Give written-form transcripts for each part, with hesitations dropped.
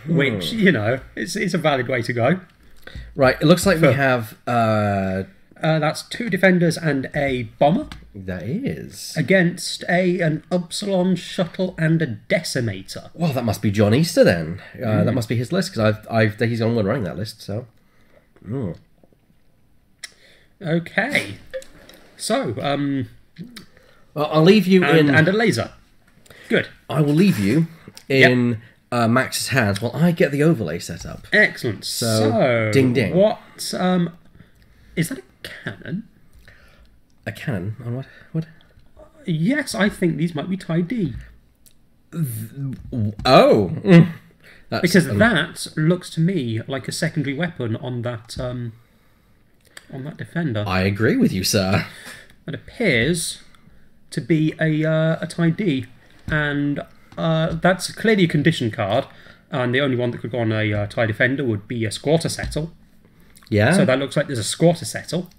which, you know, it's a valid way to go. Right, it looks like we have... that's 2 defenders and a bomber. That is. Against an Upsilon shuttle and a decimator. Well, that must be Jon Easter then. That must be his list, because he's the only one running that list, so... Okay. So, well, I'll leave you in... And a laser. Good. I will leave you in Max's hands while I get the overlay set up. Excellent. So ding ding. What, is that a cannon? A cannon? On what? Yes, I think these might be tie D. Oh! Because that looks to me like a secondary weapon on that defender. I agree with you, sir. It appears to be a tie D, and that's clearly a condition card, and the only one that could go on a tie defender would be a squatter settle. Yeah. So that looks like there's a squatter settle.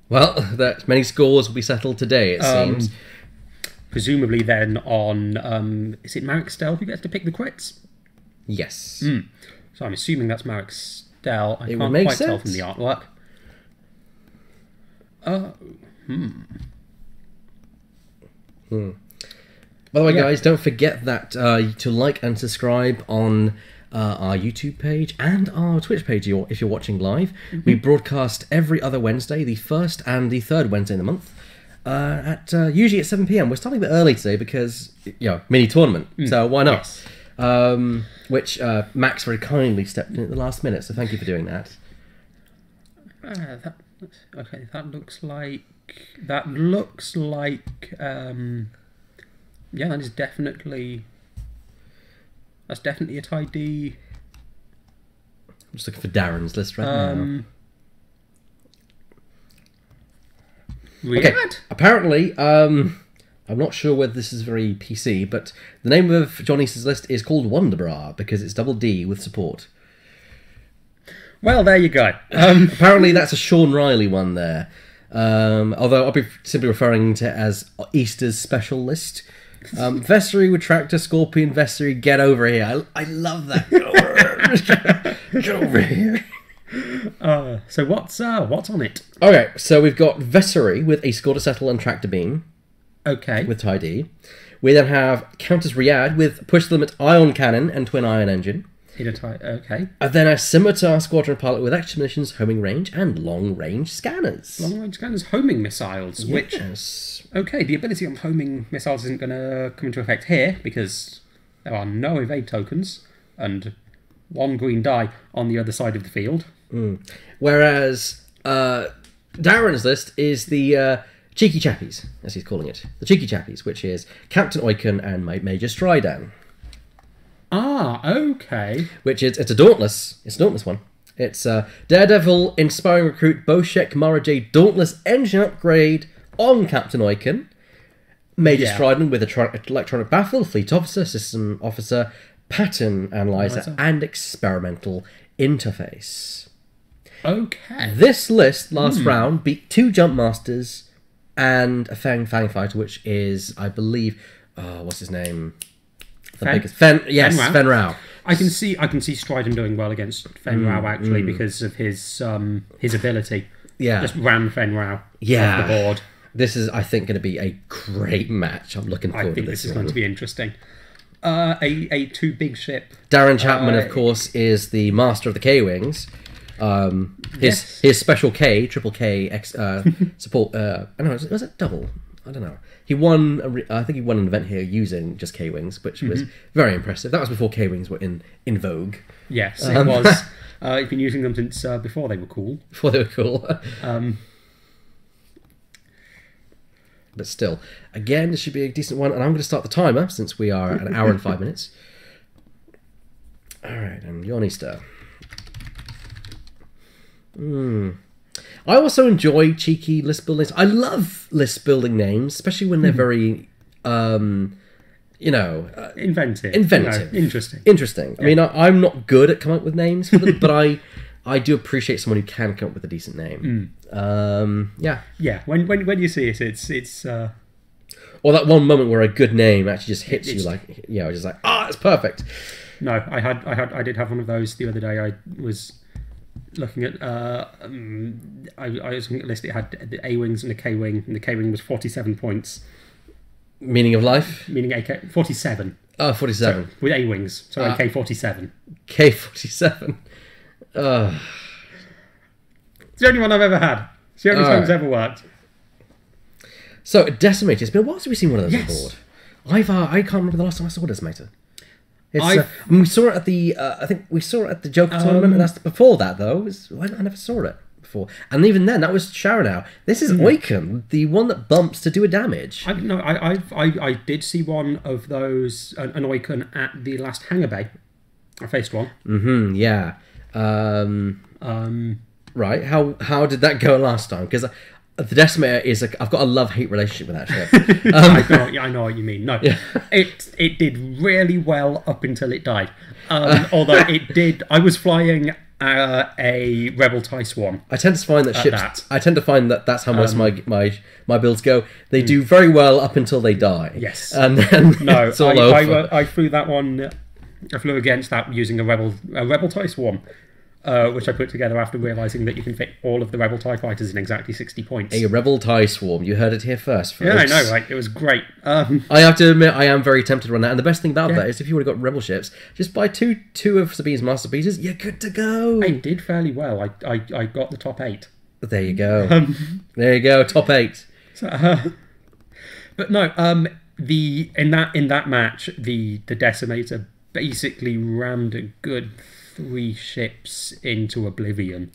Well, that many scores will be settled today, it seems. Presumably then on, is it Marek Stell who gets to pick the crits? Yes. So I'm assuming that's Marek Stell. I It can't would make quite tell sense. from the artwork. By the way, guys, don't forget that to like and subscribe on our YouTube page and our Twitch page if you're watching live. We broadcast every other Wednesday, the first and the third Wednesday in the month, at usually at 7 PM. We're starting a bit early today because, you know, mini tournament, so why not? Yes. Which Max very kindly stepped in at the last minute, so thank you for doing that. Okay, that looks like... yeah, that is definitely... That's definitely a tie D. I'm just looking for Darren's list right now. Okay, apparently, I'm not sure whether this is very PC, but the name of Jon Easter's list is called Wonderbra because it's double D with support. Well, there you go. Apparently that's a Sean Riley one there. Although I'll be simply referring to it as Easter's special list. Vessery, Retractor, Scorpion, Vessery, get over here. I love that. Get over here. So what's on it? Okay, so we've got Vessery with a Score to Settle and Tractor Beam. Okay. With tie D. We then have Countess Riyadh with Push Limit Ion Cannon and Twin Ion Engine. In a tie. Okay. And then a Scimitar Squadron Pilot with Extra Munitions, Homing Range, and Long Range Scanners. Long range scanners, homing missiles, which... Okay, the ability of homing missiles isn't going to come into effect here because there are no evade tokens and 1 green die on the other side of the field. Whereas Darren's list is the Cheeky Chappies, as he's calling it. The Cheeky Chappies, which is Captain Oicunn and Major Stridan. Ah, okay. Which is, it's a Dauntless one. It's Daredevil, Inspiring Recruit, Boshek, Mara J, Dauntless Engine Upgrade on Captain Oicunn. Major Stridan with Electronic Baffle, Fleet Officer, System Officer, Pattern Analyzer, and Experimental Interface. Okay. This list, last round, beat 2 Jump Masters and a Fang Fighter, which is, I believe... Oh, what's his name? Fen Rao. I can see Stridan doing well against Fen Rao actually because of his ability. Yeah, just ran Fen Rao off the board. This is, I think, going to be a great match. I'm looking forward to this. I think this is going to be interesting. A 2 big ship. Darren Chapman, of course, is the master of the K-Wings. His special K, triple K support. I don't know, was it double? I don't know. He won. I think he won an event here using just K-Wings, which was very impressive. That was before K-Wings were in vogue. Yes, it was. He's been using them since before they were cool. Before they were cool. But still, again, this should be a decent one. And I'm going to start the timer since we are at an hour and 5 minutes. All right, and Jon Easter. I also enjoy cheeky list building. I love list building names, especially when they're very, inventive. Interesting. Yeah. I mean, I'm not good at coming up with names for them, but I do appreciate someone who can come up with a decent name. Yeah. When you see it, it's. Or that one moment where a good name actually just hits you like, just like, it's perfect. No, I did have one of those the other day. I was looking at I was looking at a list. It had the A wings and the K wing, and the K wing was 47 points. Meaning of life? Meaning AK 47. Oh, 47. So, with A wings, so AK 47. K47. It's the only one I've ever had. It's the only time it's ever worked. So, Decimator. It's been a while since we've seen one of those on board. I can't remember the last time I saw Decimator. We saw it at the I think we saw it at the Joker tournament, and that's before that though. I never saw it before, and even then that was Sharanau. This is Oicunn, the one that bumps to do a damage. I did see one of those, an Oicunn at the last Hangar Bay. I faced one. Yeah. Right. How did that go last time? Because the Decimator is I've got a love-hate relationship with that ship. I know what you mean. No, it did really well up until it died. Although it did, I was flying a Rebel TIE Swarm. I tend to find that ships. I tend to find that that's how most my builds go. They do very well up until they die. Yes, and then it's all over. I flew that one. I flew against that using a Rebel TIE Swarm. Which I put together after realising that you can fit all of the Rebel TIE fighters in exactly 60 points. A Rebel TIE Swarm. You heard it here first, folks. Yeah, I know, right? It was great. I have to admit, I am very tempted to run that. And the best thing about that is if you would have got Rebel ships, just buy two of Sabine's masterpieces, you're good to go. I did fairly well. I got the top 8. There you go. There you go, top 8. So, but no, in that match, the Decimator basically rammed a good 3 ships into oblivion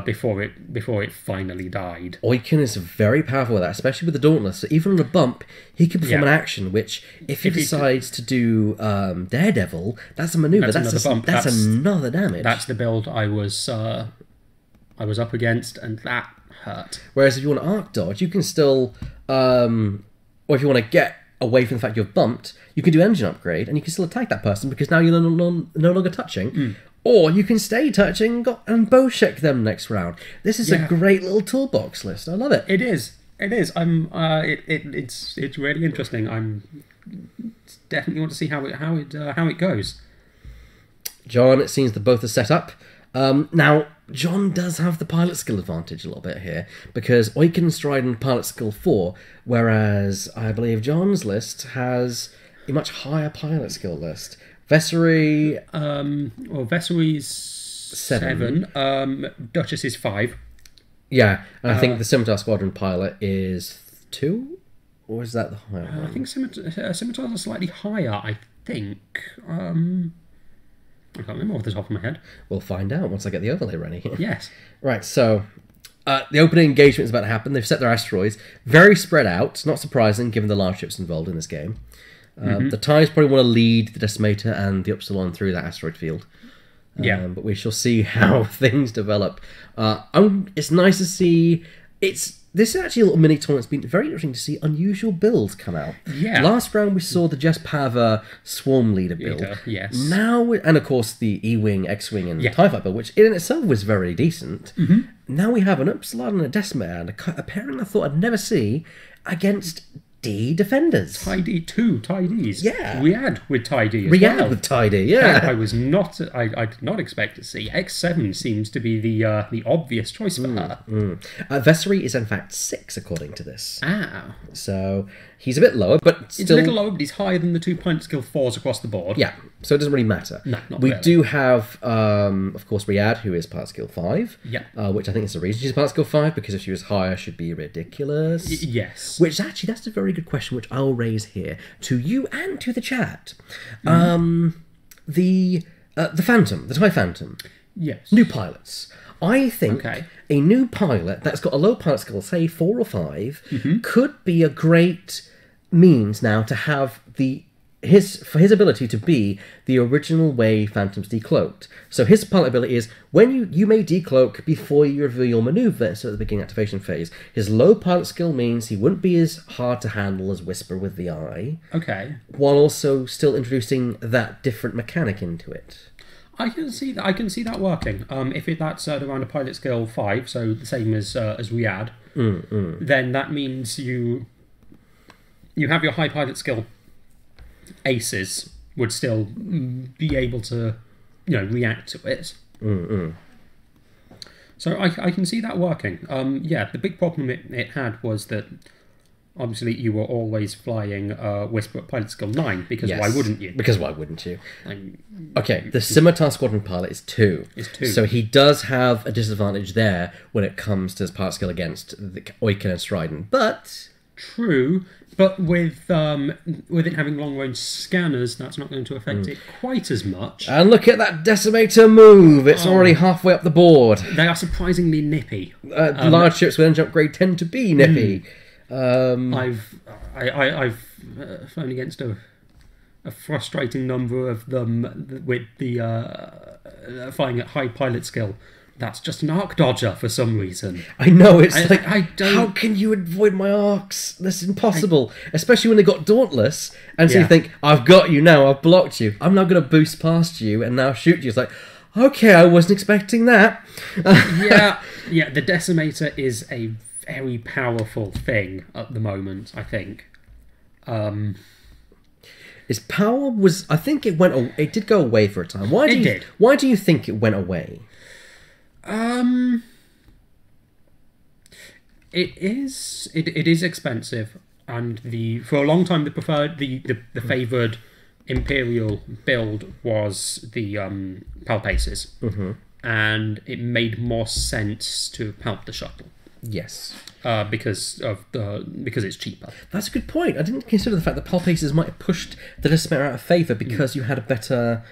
before it finally died. Oicunn is very powerful with that, especially with the Dauntless. So even on a bump, he can perform an action which, if he decides to do Daredevil, that's a maneuver. That's another damage. That's the build I was up against, and that hurt. Whereas if you want to arc dodge, you can still, or if you want to get away from the fact you've bumped, you can do engine upgrade and you can still attack that person because now you're no longer touching. Or you can stay touching and bow check them next round. This is a great little toolbox list. I love it. It is. It's really interesting. I'm definitely want to see how it goes. John, it seems that both are set up. Now, Jon does have the pilot skill advantage a little bit here, because Oicunn and Stridan pilot skill 4, whereas I believe Jon's list has a much higher pilot skill list. Vessery... Vessery's 7. Duchess is 5. Yeah, and I think the Scimitar Squadron pilot is 2? Or is that the higher one? I think Scimitars are slightly higher, I think. I can't remember off the top of my head. We'll find out once I get the overlay ready. Yes. Right, so the opening engagement is about to happen. They've set their asteroids. Very spread out. Not surprising, given the large ships involved in this game. The TIEs probably want to lead the Decimator and the Upsilon through that asteroid field. But we shall see how things develop. It's nice to see... This is actually a little mini tournament. It's been very interesting to see unusual builds come out. Yeah. Last round we saw the Jess Pava Swarm Leader build. Yes. Now, and of course the E-Wing, X-Wing and TIE Fighter build, which in itself was very decent. Now we have an Upsilon and a Decimator, and a pairing I thought I'd never see against D Defenders. TIE D, 2 TIE Ds. Yeah. Riyadh with TIE D as well. Riyadh with TIE D, yeah. I did not expect to see. X7 seems to be the obvious choice for her. Vessery is in fact 6 according to this. Ah. So he's a bit lower, but still... It's a little lower, but he's higher than the 2 point skill 4s across the board. Yeah, so it doesn't really matter. No, not We really. do have, of course, Riyadh, who is pilot skill 5. Yeah. Which I think is the reason she's pilot skill 5, because if she was higher, she'd be ridiculous. Yes. Which actually, that's a very good question, which I'll raise here to you and to the chat. The Phantom, the TIE Phantom. Yes. New pilots. I think a new pilot that's got a low pilot skill, say 4 or 5, could be a great means now to have his ability to be the original way Phantom's decloaked. So his pilot ability is when you may decloak before you reveal your maneuver, so at the beginning activation phase. His low pilot skill means he wouldn't be as hard to handle as Whisper with the Eye. Okay. While also still introducing that different mechanic into it. I can see that working. If that's around a pilot skill 5, so the same as Riyadh, then that means you you have your high pilot skill aces would still be able to, react to it. So I can see that working. The big problem it had was that obviously you were always flying Whisper at pilot skill 9, because why wouldn't you? Because why wouldn't you? Okay, the Scimitar Squadron pilot is 2. So he does have a disadvantage there when it comes to his pilot skill against the Oicunn and Stridan. But... True, but with it having long-range scanners, that's not going to affect it quite as much. And look at that Decimator move! It's already halfway up the board. They are surprisingly nippy. Large ships with engine upgrade tend to be nippy. I've flown against a frustrating number of them with the flying at high pilot skill. That's just an arc dodger for some reason. I know, how can you avoid my arcs? That's impossible. Especially when they got Dauntless, and so you think, I've got you now, I've blocked you, I'm now going to boost past you and now shoot you. It's like, okay, I wasn't expecting that. the Decimator is a very powerful thing at the moment, I think. Its power was... I think it did go away for a time. Why do you think it went away? It is expensive, and for a long time the favoured Imperial build was the Palp Aces, and it made more sense to Palp the shuttle. Yes, because it's cheaper. That's a good point. I didn't consider the fact that Palp Aces might have pushed the Decimator out of favour because you had a better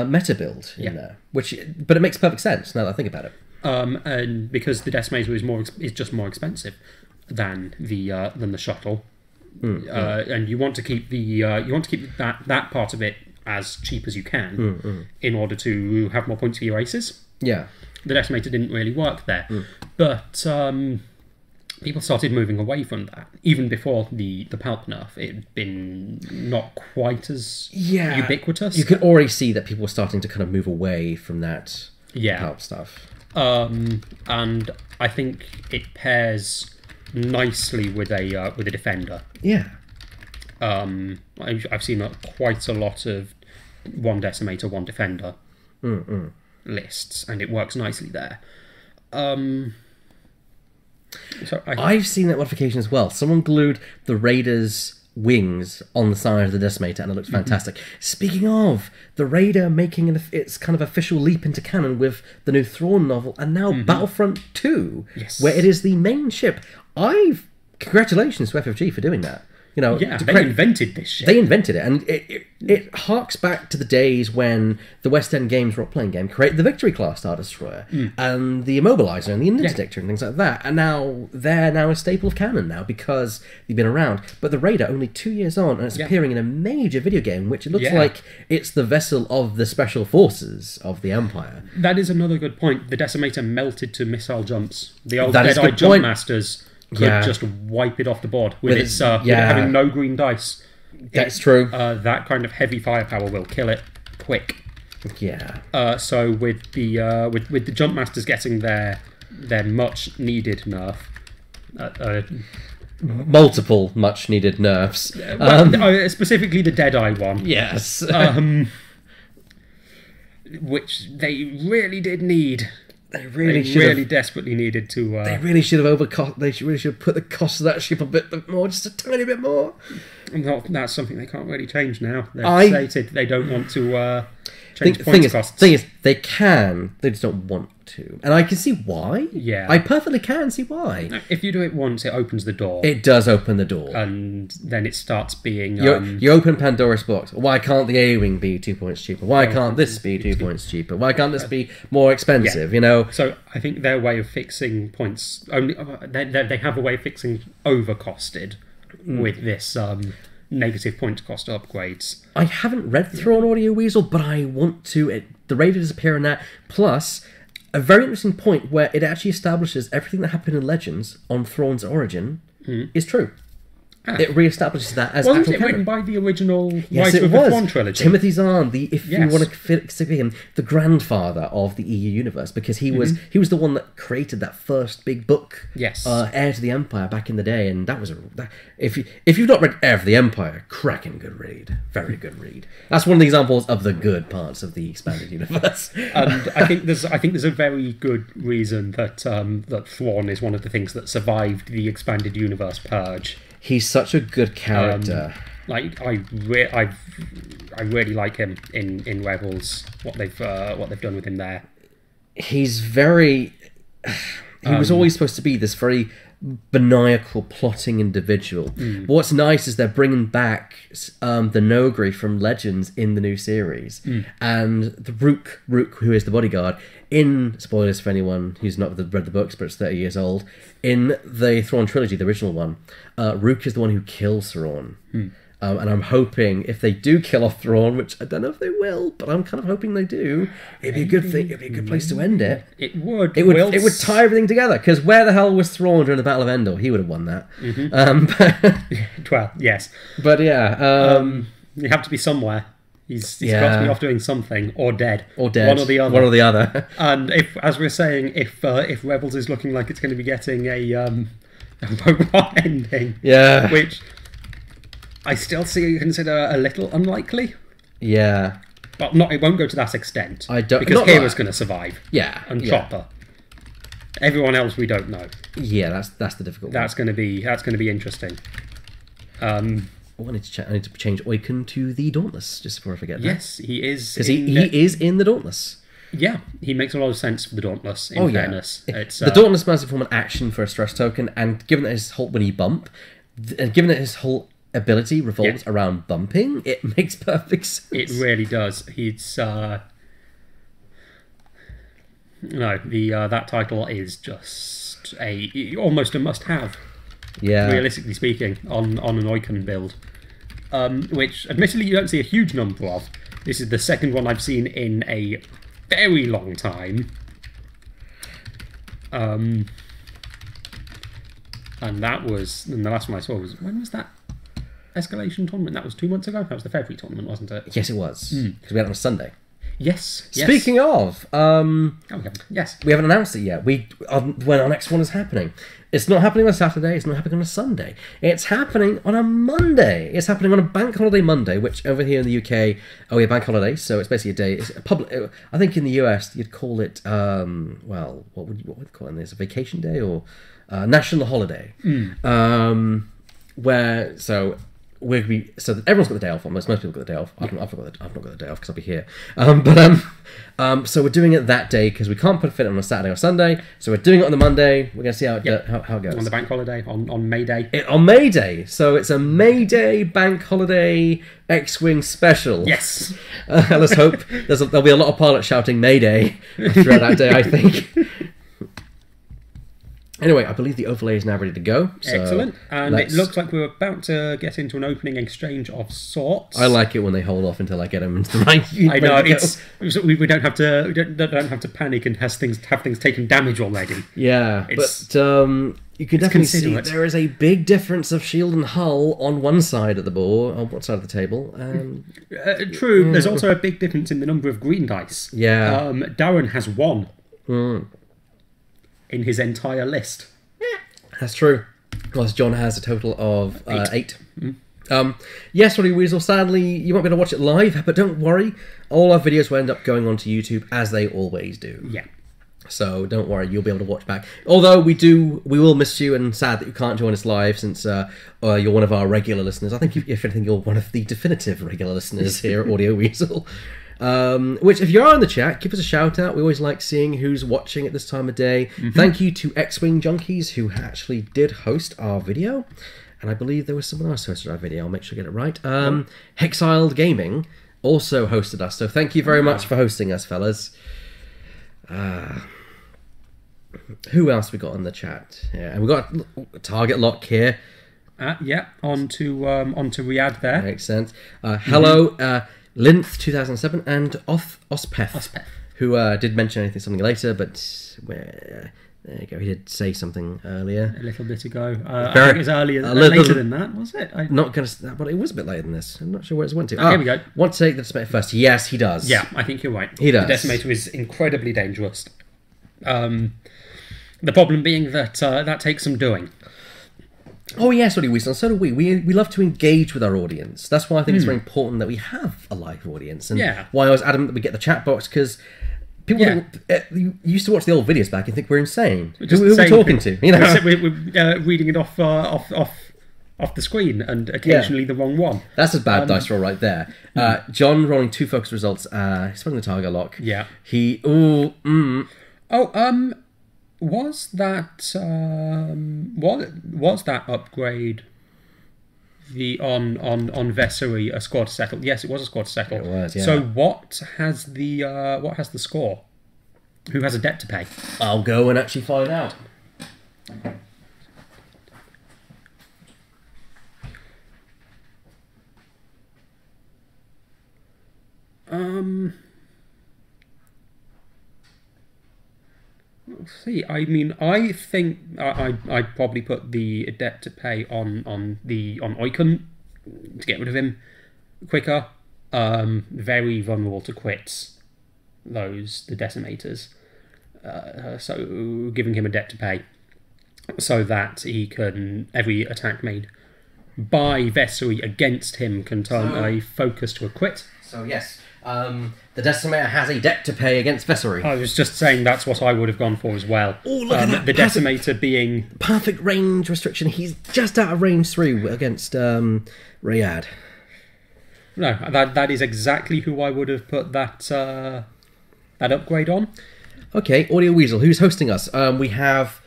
meta build in there. But it makes perfect sense now that I think about it. And because the Decimator is just more expensive than the shuttle, and you want to keep that part of it as cheap as you can in order to have more points for your aces. Yeah. The Decimator didn't really work there, but people started moving away from that. Even before the Palp nerf, it had been not quite as ubiquitous. You could already see that people were starting to kind of move away from that Palp stuff. And I think it pairs nicely with a defender. Yeah. I've seen quite a lot of one Decimator, one defender lists, and it works nicely there. I've seen that modification as well. Someone glued the Raider's wings on the side of the Decimator, and it looks fantastic. Speaking of, the Raider making its kind of official leap into canon with the new Thrawn novel, and now Battlefront 2, where it is the main ship. Congratulations to FFG for doing that. They invented this ship. They invented it, and it harks back to the days when the West End Games role-playing game created the Victory class Star Destroyer and the Immobilizer and the Interdictor and things like that. And now they're a staple of canon now because they've been around. But the Raider, only 2 years on, and it's appearing in a major video game, which it looks like it's the vessel of the special forces of the Empire. That is another good point. The Decimator melted to missile jumps. The old Dead-Eye Jump Masters could just wipe it off the board with it having no green dice. That's true. That kind of heavy firepower will kill it quick. Yeah. So with the Jump Masters getting their much needed nerf, multiple much needed nerfs. Specifically the Dead-Eye one. Yes. Which they really did need. They really desperately needed to. They really should have They really should have put the cost of that ship a bit more, just a tiny bit more. That's something they can't really change now. They've stated they don't want to change points costs. Thing is, they can. They just don't want to, and I can see why. Yeah, I perfectly can see why. If you do it once, it opens the door. It does open the door, and then it starts being. You open Pandora's box. Why can't the A-wing be 2 points cheaper? Why can't this be 2 points cheaper? Why can't this be more expensive? So I think their way of fixing points they have a way of fixing overcosted with this negative point cost upgrades. I haven't read Thrawn Audio Weasel, but I want to. The Raider does appear in that. Plus, a very interesting point where it actually establishes everything that happened in Legends on Thrawn's origin is true. It re-establishes that as Wasn't actual it canon. written by the original Yes, writer it of the was. Thrawn trilogy? Timothy Zahn, if you Yes. want to fix him, the grandfather of the EU universe, because he was the one that created that first big book, Yes. Heir to the Empire, back in the day, and that was if you've not read Heir to the Empire, cracking good read, very good read. That's one of the examples of the good parts of the expanded universe. And I think there's a very good reason that that Thrawn is one of the things that survived the expanded universe purge. He's such a good character. Like I really like him in Rebels. What they've done with him there. He's very. He was always supposed to be this very maniacal, plotting individual. But what's nice is they're bringing back the Nogri from Legends in the new series, and the Rook, who is the bodyguard. In spoilers for anyone who's not read the books, but it's 30 years old. In the Thrawn trilogy, the original one, Rook is the one who kills Thrawn. And I'm hoping if they do kill off Thrawn, which I don't know if they will, but I'm kind of hoping they do, it'd be a good thing. It'd be a good place to end it. It would. It would tie everything together. Because where the hell was Thrawn during the Battle of Endor? He would have won that. Well, yes. But yeah, you have to be somewhere. He's got to be off doing something, or dead, one or the other. One or the other. And if, as we're saying, if Rebels is looking like it's going to be getting a robot ending, which I still consider a little unlikely. Yeah, but not. It won't go to that extent. I don't because Kira's going to survive. Yeah, and Chopper. Everyone else we don't know. Yeah, that's the difficult. That's going to be interesting. I need to change Oicunn to the Dauntless, just before I forget that. Yes, he is. Because he is in the Dauntless. Yeah, he makes a lot of sense for the Dauntless, in fairness. It's, the Dauntless must form an action for a stress token, and given that his whole, when he bump, and given that his whole ability revolves around bumping, it makes perfect sense. It really does. He's... No, that title is just almost a must-have. Yeah. Realistically speaking, on an Oicunn build. Which, admittedly, you don't see a huge number of. This is the second one I've seen in a very long time. And the last one I saw was... When was that Escalation tournament? That was 2 months ago? That was the February tournament, wasn't it? Yes, it was. Because we had it on a Sunday. Yes. Speaking of... yes. We haven't announced it yet. When our next one is happening. It's not happening on a Saturday. It's not happening on a Sunday. It's happening on a Monday. It's happening on a bank holiday Monday, which over here in the UK, we have bank holiday, so it's basically a day. It's a public. I think in the US you'd call it, what would you call it? This a vacation day or national holiday? So everyone's got the day off. Most people got the day off. I've not got the day off because I'll be here. So we're doing it that day because we can't put a fit on a Saturday or Sunday. So we're doing it on the Monday. We're going to see how it goes. On the bank holiday, on May Day. On May Day. So it's a May Day bank holiday X-Wing special. Yes. Let's hope there'll be a lot of pilots shouting May Day throughout that day, I think. Anyway, I believe the overlay is now ready to go. So excellent. And it looks like we're about to get into an opening exchange of sorts. I like it when they hold off until I get them into the right. I know we don't have to panic and have things taken damage already. Yeah, but you can definitely see there is a big difference of shield and hull on one side of the board, on one side of the table. True. There's also a big difference in the number of green dice. Yeah. Darren has one. In his entire list. That's true. Whilst Jon has a total of 8. Yes, Roddy Weasel, sadly, you won't be able to watch it live, but don't worry. All our videos will end up going onto YouTube, as they always do. Yeah. So don't worry, you'll be able to watch back. Although we will miss you, and sad that you can't join us live since you're one of our regular listeners. I think, if anything, you're one of the definitive regular listeners here at Audio Weasel. Which, if you are in the chat, give us a shout out. We always like seeing who's watching at this time of day. Thank you to X-Wing Junkies, who actually did host our video. And I believe there was someone else who hosted our video. I'll make sure I get it right. Hexiled Gaming also hosted us. So thank you very much for hosting us, fellas. Who else we got in the chat? Yeah, and we got Target Lock here. On to Riyadh there. Makes sense. Hello, Linth 2007 and Ospeth, who did mention something later, but There you go. He did say something earlier. A little bit ago. I think it was later than that, was it? Not going to... But it was a bit later than this. I'm not sure where it went to. Here we go. Want to take the Decimator first? Yes, he does. Yeah, I think you're right. He does. The Decimator is incredibly dangerous. The problem being that that takes some doing. Oh yes, Ollie Weasel, and so do we. We love to engage with our audience. That's why I think it's very important that we have a live audience. And why I was adamant that we get the chat box, because people you used to watch the old videos back and think we're insane. Who we're talking to? You know, we're reading it off the screen, and occasionally the wrong one. That's a bad dice roll right there. John rolling 2 focus results. He's putting the target lock. Yeah. He. Was that upgrade on Vessery a score to settle? Yes, it was a score to settle. It was, yeah. So what has the score? Who has a debt to pay? I'll go and actually find out. See, I mean, I think I'd probably put the debt to pay on Oicunn to get rid of him quicker. Very vulnerable to crits, the Decimators. So giving him a debt to pay, so that he can, every attack made by Vessery against him can turn a focus to a crit. So yes. The Decimator has a debt to pay against Vessery. I was just saying that's what I would have gone for as well. Oh, look at that. The Decimator being... Perfect range restriction. He's just out of range 3 against Rayad. No, that is exactly who I would have put that upgrade on. Okay, Audio Weasel, who's hosting us? We have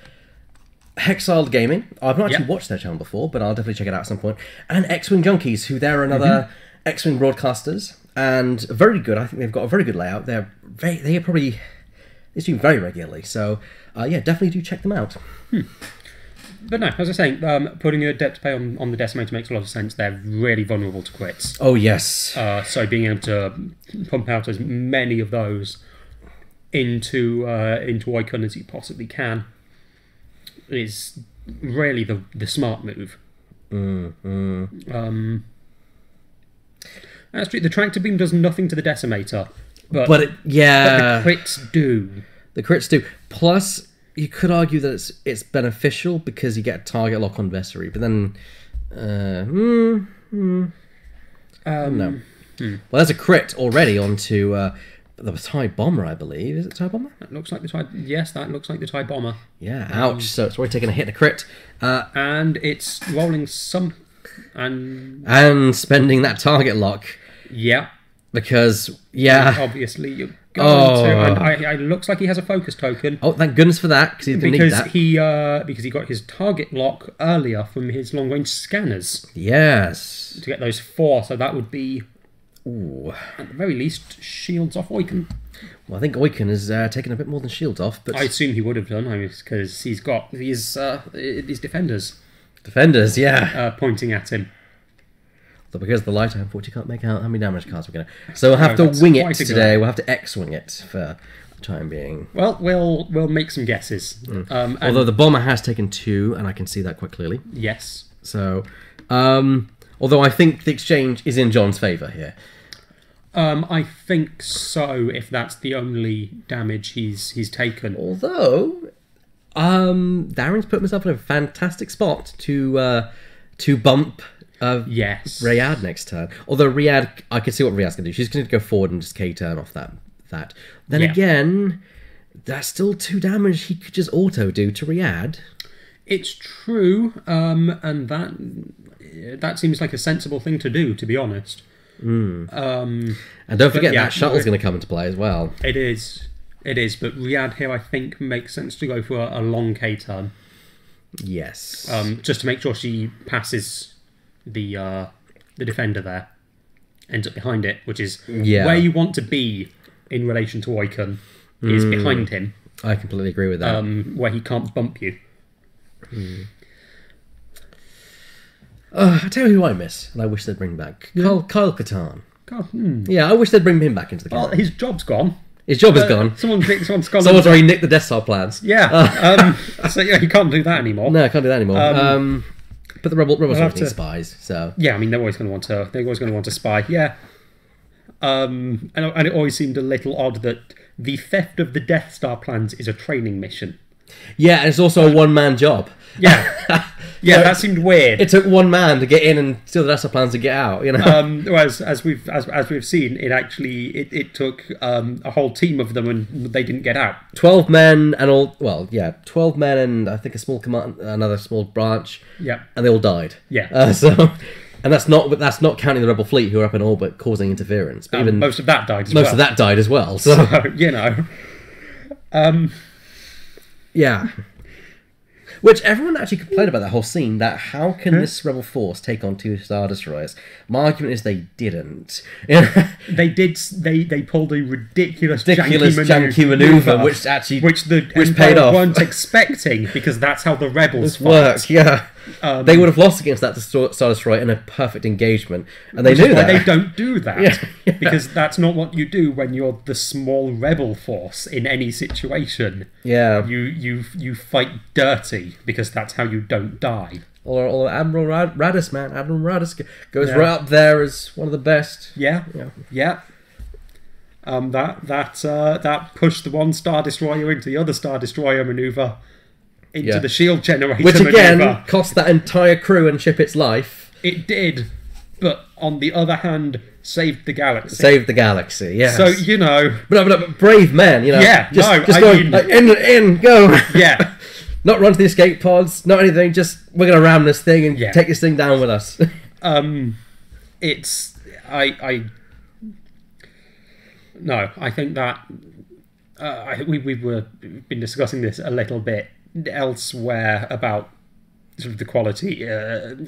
Hexiled Gaming. I've not actually watched their channel before, but I'll definitely check it out at some point. And X-Wing Junkies, who they're another X-Wing broadcasters. And very good. I think they've got a very good layout. They stream very regularly. So, definitely do check them out. But no, as I was saying, putting a debt to pay on the Decimator makes a lot of sense. They're really vulnerable to crits. Oh, yes. So being able to pump out as many of those into Oicunn as you possibly can is really the smart move. That's true. The tractor beam does nothing to the Decimator, but the crits do. The crits do. Plus, you could argue that it's beneficial because you get a target lock on Vessery, but then, no. Well, there's a crit already onto the TIE Bomber, I believe. Is it TIE Bomber? That looks like the TIE. Yes, that looks like the TIE Bomber. Yeah. Ouch. So it's already taking a hit, a crit, and it's rolling some and spending that target lock. Yeah. Because, obviously, you're going to... And it looks like he has a focus token. Oh, thank goodness for that, because he's going to need that. Because he got his target lock earlier from his long-range scanners. Yes. To get those 4, so that would be... Ooh. At the very least, shields off Oicunn. Well, I think Oicunn has taken a bit more than shields off, but... I assume he would have done, because he's got these defenders. Defenders, yeah. Pointing at him. But because of the light, I unfortunately can't make out how many damage cards we're going to... So we'll have to wing it today. We'll have to X-wing it for the time being. Well, we'll make some guesses. Although the bomber has taken 2, and I can see that quite clearly. Yes. So, although I think the exchange is in John's favour here. I think so, if that's the only damage he's taken. Although, Darren's put himself in a fantastic spot to bump... yes. Rayad next turn. Although Rayad, I can see what Rayad's going to do. She's going to go forward and just K-turn off that. Then again, that's still 2 damage he could just auto-do to Rayad. It's true, and that seems like a sensible thing to do, to be honest. And don't forget that shuttle's going to come into play as well. It is, but Rayad here I think makes sense to go for a long K-turn. Yes. Just to make sure she passes... the defender there, ends up behind it, which is where you want to be in relation to Oicunn, is behind him. I completely agree with that. Where he can't bump you. I tell you who I miss, and I wish they'd bring back Kyle Katarn. God, Yeah, I wish they'd bring him back into the game. Well, his job's gone. His job is gone. Someone's gone. Someone's already nicked the Death Star plans. Yeah. So yeah, you can't do that anymore. No, I can't do that anymore. But the rebels always need spies, so yeah. I mean, they're always going to want to spy. Yeah. And it always seemed a little odd that the theft of the Death Star plans is a training mission. Yeah, and it's also a one-man job. Yeah. Yeah, that seemed weird. It took one man to get in and steal the Death Star plans to get out. You know. Whereas as we've seen, it took a whole team of them, and they didn't get out. 12 men and all. Well, yeah, 12 men and I think a small command, another small branch. Yeah, and they all died. Yeah. And that's not counting the rebel fleet who are up in orbit causing interference. But even most of that died. Most of that died as well. So you know. Yeah. Which everyone actually complained about that whole scene, that how can this rebel force take on 2 Star Destroyers? My argument is they didn't. They did. They pulled a ridiculous janky maneuver, which paid off. Weren't expecting, because that's how the rebels work. Yeah. They would have lost against that Star Destroyer in a perfect engagement, and they knew that. They don't do that, because that's not what you do when you're the small rebel force in any situation. Yeah, you fight dirty, because that's how you don't die. Or Admiral Radis, man, Admiral Radis goes right up there as one of the best. Yeah. That pushed the 1 Star Destroyer into the other Star Destroyer maneuver. Into the shield generator, which again maneuver. Cost that entire crew and ship its life. It did, but on the other hand, saved the galaxy. Yes. So you know, but brave men, you know. Yeah. Just go like, in, go. Yeah. Not run to the escape pods, not anything. Just we're gonna ram this thing and take this thing down with us. I think that we've been discussing this a little bit elsewhere about sort of the quality,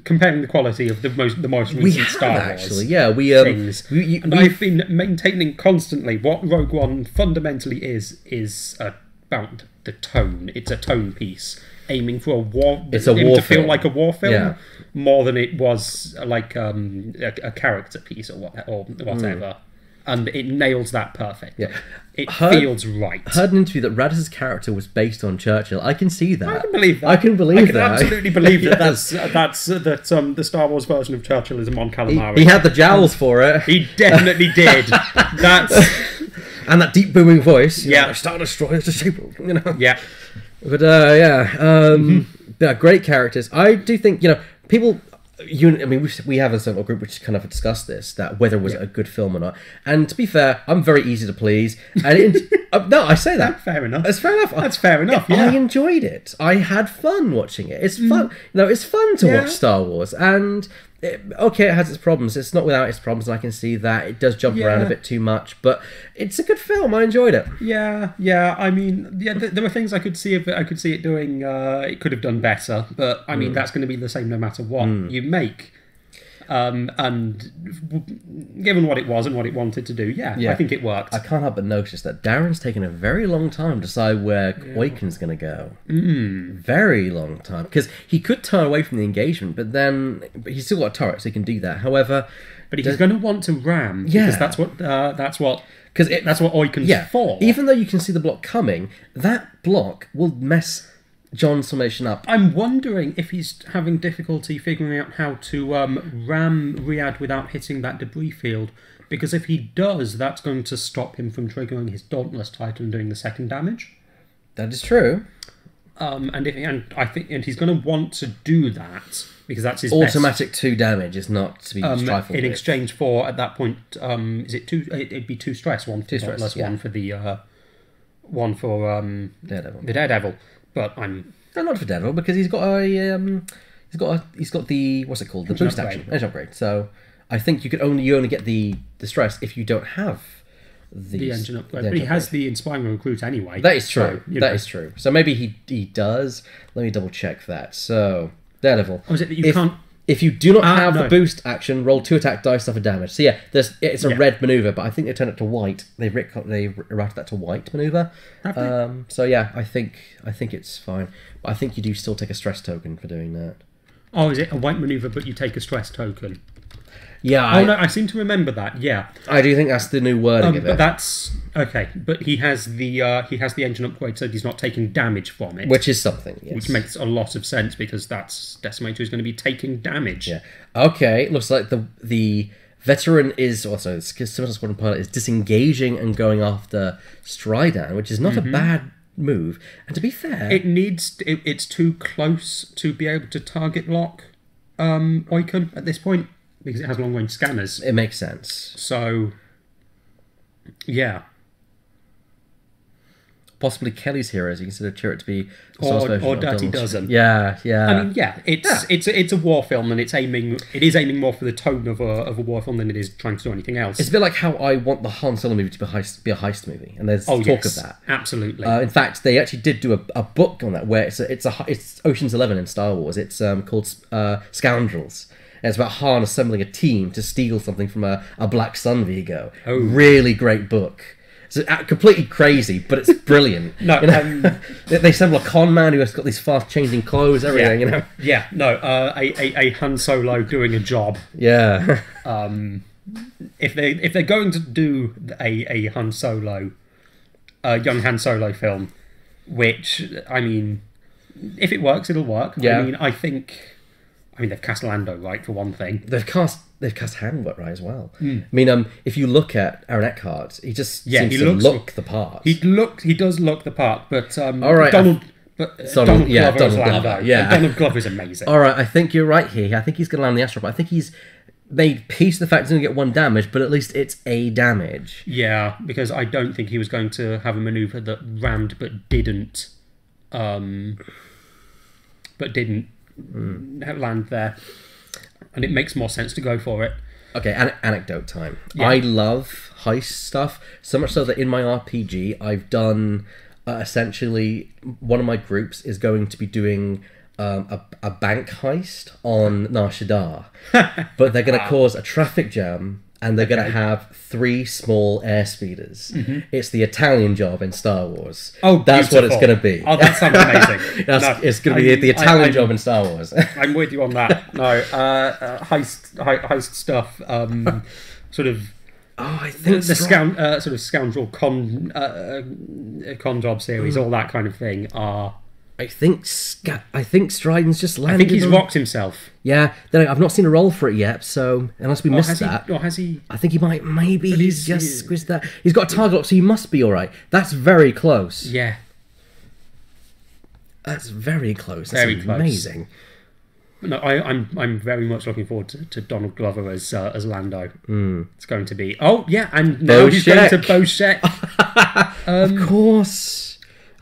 comparing the quality of the most recent Star Wars. Actually, yeah, and I've been maintaining constantly what Rogue One fundamentally is about the tone. It's a tone piece, aiming for a war. It's a war to film. Feel like a war film, yeah. More than it was like a character piece or whatever. And it nails that perfect. Yeah. It feels right. I heard an interview that Radis' character was based on Churchill. I can see that. I can believe that. I can absolutely believe that. The Star Wars version of Churchill is a Mon Calamari. He had the jowls for it. He definitely did. And that deep booming voice. Yeah. Star Destroyer to shape. You know. Yeah. But yeah, great characters. I do think people. We have a certain group which kind of discussed this, that whether it was a good film or not. And to be fair, I'm very easy to please. And no, I say that. Fair enough. That's fair enough. That's fair enough. Yeah. I enjoyed it. I had fun watching it. It's fun. It's fun to watch Star Wars. And it has its problems. It's not without its problems, and I can see that it does jump around a bit too much. But it's a good film. I enjoyed it. Yeah. I mean, there were things I could see it doing. It could have done better, but I mean, that's going to be the same no matter what you make. And given what it was and what it wanted to do, I think it worked. I can't help but notice that Darren's taken a very long time to decide where Oicunn's going to go. Very long time, because he could turn away from the engagement, but he's still got a turret, so he can do that. However, but he's going to want to ram, because that's what Oicunn's for. Even though you can see the block coming, that block will mess Jon's formation up. I'm wondering if he's having difficulty figuring out how to ram Riyadh without hitting that debris field, because if he does, that's going to stop him from triggering his Dauntless Titan doing the second damage. That is true. And he's going to want to do that, because that's his automatic 2 damage is not to be trifled with. In exchange for, at that point, is it 2? It'd be 2 stress, 1 for Dauntless, 1 for the Daredevil. The Daredevil. But I'm not for Daredevil, because he's got the what's it called, the boost action, engine upgrade. So I think you only get the stress if you don't have the engine upgrade. But he has the Inspiring Recruit anyway. That is true. So, is true. So maybe he does. Let me double check that. So Daredevil. Is it that you can't? If you do not have the boost action, roll 2 attack dice, suffer damage. So yeah, it's a red maneuver, but I think they turned it to white. They routed that to white maneuver. So yeah, I think it's fine. But I think you do still take a stress token for doing that. Oh, is it a white maneuver, but you take a stress token? Yeah. Oh no, I seem to remember that. Yeah, I do think that's the new wording of but it. that's okay. But he has the engine upgrade, so he's not taking damage from it, Which is something, yes. which makes a lot of sense because that's Decimator is going to be taking damage. Yeah. Okay, looks like the veteran is also Scimitar Squadron pilot is disengaging and going after Stridan, which is not a bad move. And to be fair, it's too close to be able to target lock Oicunn at this point because it has long range scanners. it makes sense. So yeah. Possibly Kelly's heroes. You consider Chirrut to be the Or source version of Dirty Donald. Dozen. Yeah, yeah. I mean, yeah, it's a war film, and it is aiming more for the tone of a war film than it is trying to do anything else. It's a bit like how I want the Han Solo movie to be a heist movie, and there's talk of that. Absolutely. In fact, they actually did do a book on that where it's Ocean's 11 in Star Wars. It's called Scoundrels. And it's about Han assembling a team to steal something from a Black Sun Vigo. Oh. Really great book. It's completely crazy, but it's brilliant. No, they assemble a con man who has got these fast changing clothes, everything. You know. Yeah, no, a Han Solo doing a job. Yeah. If they're going to do a Han Solo, young Han Solo film, which I mean, if it works, it'll work. Yeah. I mean, they've cast Lando right for one thing. They've cast Handwork right as well. I mean, if you look at Aaron Eckhart, he just seems to look the part. He does look the part, but all right, Donald Glover as Lando. Yeah. Donald Glover is amazing. All right, I think you're right here. I think he's going to land the Astro, but I think he's made peace with the fact he's going to get one damage, but at least it's a damage. Yeah, because I don't think he was going to have a maneuver that rammed but didn't land there, and it makes more sense to go for it. Okay, anecdote time. Yeah. I love heist stuff, so much so that in my RPG I've done essentially one of my groups is going to be doing a bank heist on Nar Shaddaa, but they're going to cause a traffic jam. And they're going to have 3 small airspeeders. It's the Italian job in Star Wars. Oh, that's what it's going to be. Oh, that sounds amazing. It's going to be the Italian job in Star Wars. I'm with you on that. No, heist stuff. Sort of. Oh, I think sort of scoundrel con job series, all that kind of thing are. I think Stridan's just landed. I think he's rocked himself. Yeah, then I've not seen a roll for it yet, so unless we missed that. Or has he? I think he might. Maybe he's just squeezed that. He's got a target lock, so he must be all right. That's very close. Yeah. That's very close. That's Very close. Amazing. No, I'm very much looking forward to Donald Glover as Lando. It's going to be. Oh yeah, and now he's going to Voitek. Of course.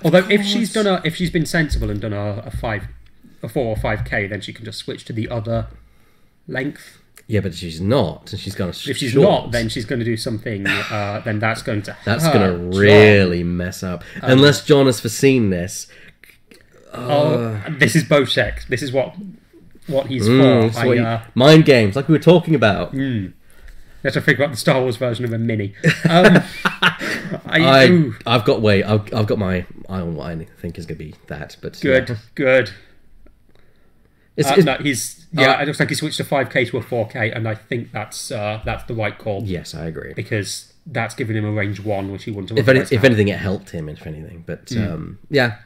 Although if she's been sensible and done a 4 or 5K, then she can just switch to the other length. Yeah, but she's not, and she's going to. If she's not, then she's going to do something. Then that's going to. That's going to really mess up. Unless Jon has foreseen this. This is Voitek. This is what he's for. Mind games, like we were talking about. Let's figure out the Star Wars version of a mini. I've got my eye on what I think is going to be that. But good. No, it looks like he switched to 5K to a 4K, and I think that's the right call. Yes, I agree. Because that's giving him a range 1, which he wouldn't have. If anything, it helped him. If anything, but yeah.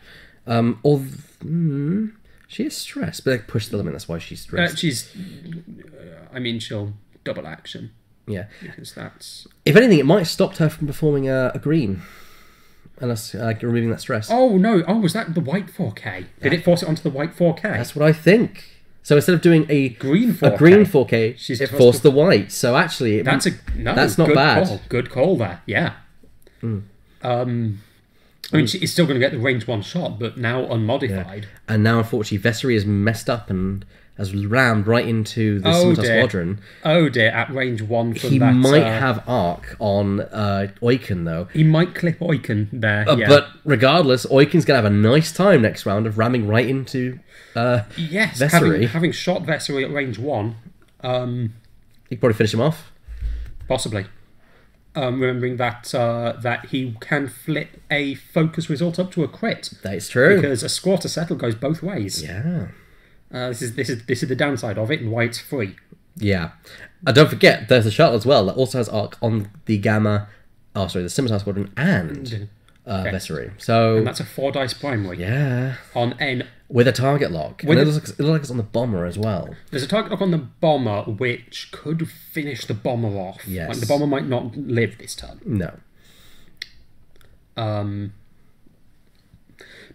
She is stressed, but they pushed the limit. That's why she's stressed. She'll double action. Yeah, because that's. If anything, it might have stopped her from performing a green, unless removing that stress. Oh no! Oh, was that the white 4K? Did it force it onto the white 4K? That's what I think. So instead of doing a green 4K, it forced the white. So actually, that's not bad. Call. Good call there. Yeah. I mean, she's still going to get the range 1 shot, but now unmodified. Yeah. And now, unfortunately, Vessery is messed up and has rammed right into the Scimitar Squadron. Oh dear, at range 1 from he might have arc on Oicunn, though. He might clip Oicunn there, But regardless, Oicunn's going to have a nice time next round of ramming right into Vessery. Having shot Vessery at range 1. You could probably finish him off. Possibly. Remembering that he can flip a focus result up to a crit. That is true. Because a score to settle goes both ways. Yeah. This is the downside of it, and why it's free. Yeah. Don't forget, there's a shuttle as well that also has arc on the Gamma... Oh, sorry, the Scimitar Squadron and Vessery. So... And that's a 4 dice primary. Yeah. On N. With a target lock. And it looks like it's on the bomber as well. There's a target lock on the bomber, which could finish the bomber off. Yes. Like, the bomber might not live this turn. No.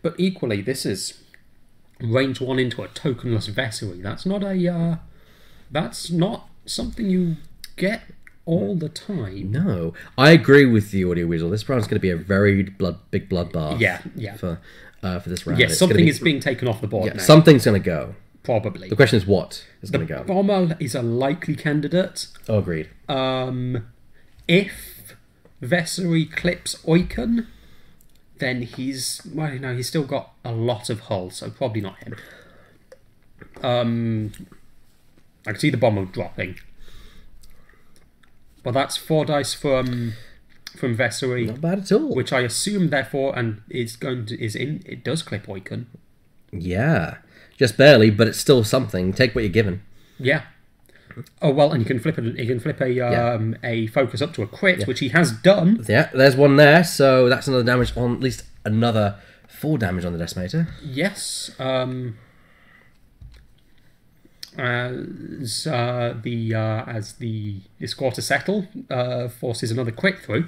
But equally, this is range 1 into a tokenless Vessery. That's not a... that's not something you get all the time. No. I agree with you, Audio Weasel. This round's going to be a very big bloodbath. Yeah. For this round. Yes, something is being taken off the board now. Something's going to go. Probably. The question is what is going to go. The bomber is a likely candidate. Oh, agreed. If Vessery clips Oicunn, then he's still got a lot of hull, so probably not him. I can see the bomber dropping. Well, that's 4 dice from Vessery. Not bad at all. Which I assume, therefore, it does clip Oicunn. Yeah. Just barely, but it's still something. Take what you're given. Yeah. Oh well, and you can flip a focus up to a crit, which he has done. Yeah, there's one there, so that's another damage on, at least another 4 damage on the Decimator. Yes. As the score to settle forces another quick through.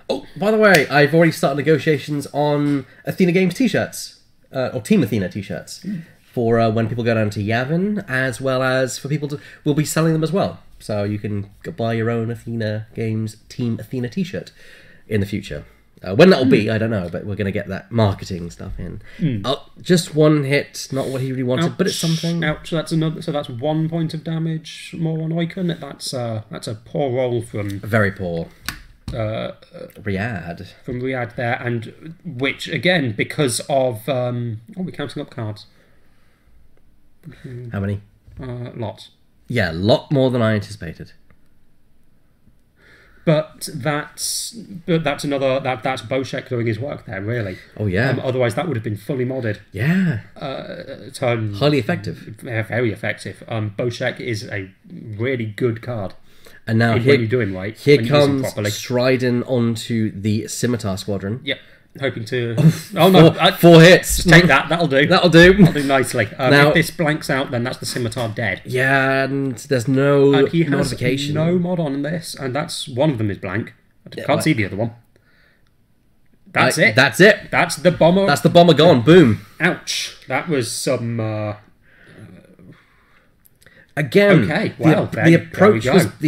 Oh, by the way, I've already started negotiations on Athena Games t-shirts, or Team Athena t-shirts, for when people go down to Yavin, as well as for people to... We'll be selling them as well, so you can buy your own Athena Games Team Athena t-shirt in the future. When that will be, I don't know, but we're going to get that marketing stuff in. Just 1 hit, not what he really wanted, but it's something. Ouch! That's another. So that's 1 point of damage more on Oicunn. That's a poor roll from. Very poor. Riyadh. From Riyadh there, and which again because of we're counting up cards. How many? Lots. Yeah, a lot more than I anticipated. But that's Voitek doing his work there, really. Oh yeah. Otherwise, that would have been fully modded. Yeah. Highly effective. Very effective. Voitek is a really good card. And now when you do him right. Here comes Stridan onto the Scimitar Squadron. Yep. Hoping to... Oh no! 4 hits. Just take that. That'll do. That'll do. That'll do nicely. Now, if this blanks out, then that's the Scimitar dead. Yeah, and there's no and he has modification. No mod on this, and that's one of them is blank. I can't see the other one. That's it. That's it. That's the bomber. That's the bomber gone. Boom. Ouch! That was some. Again, okay. Well, the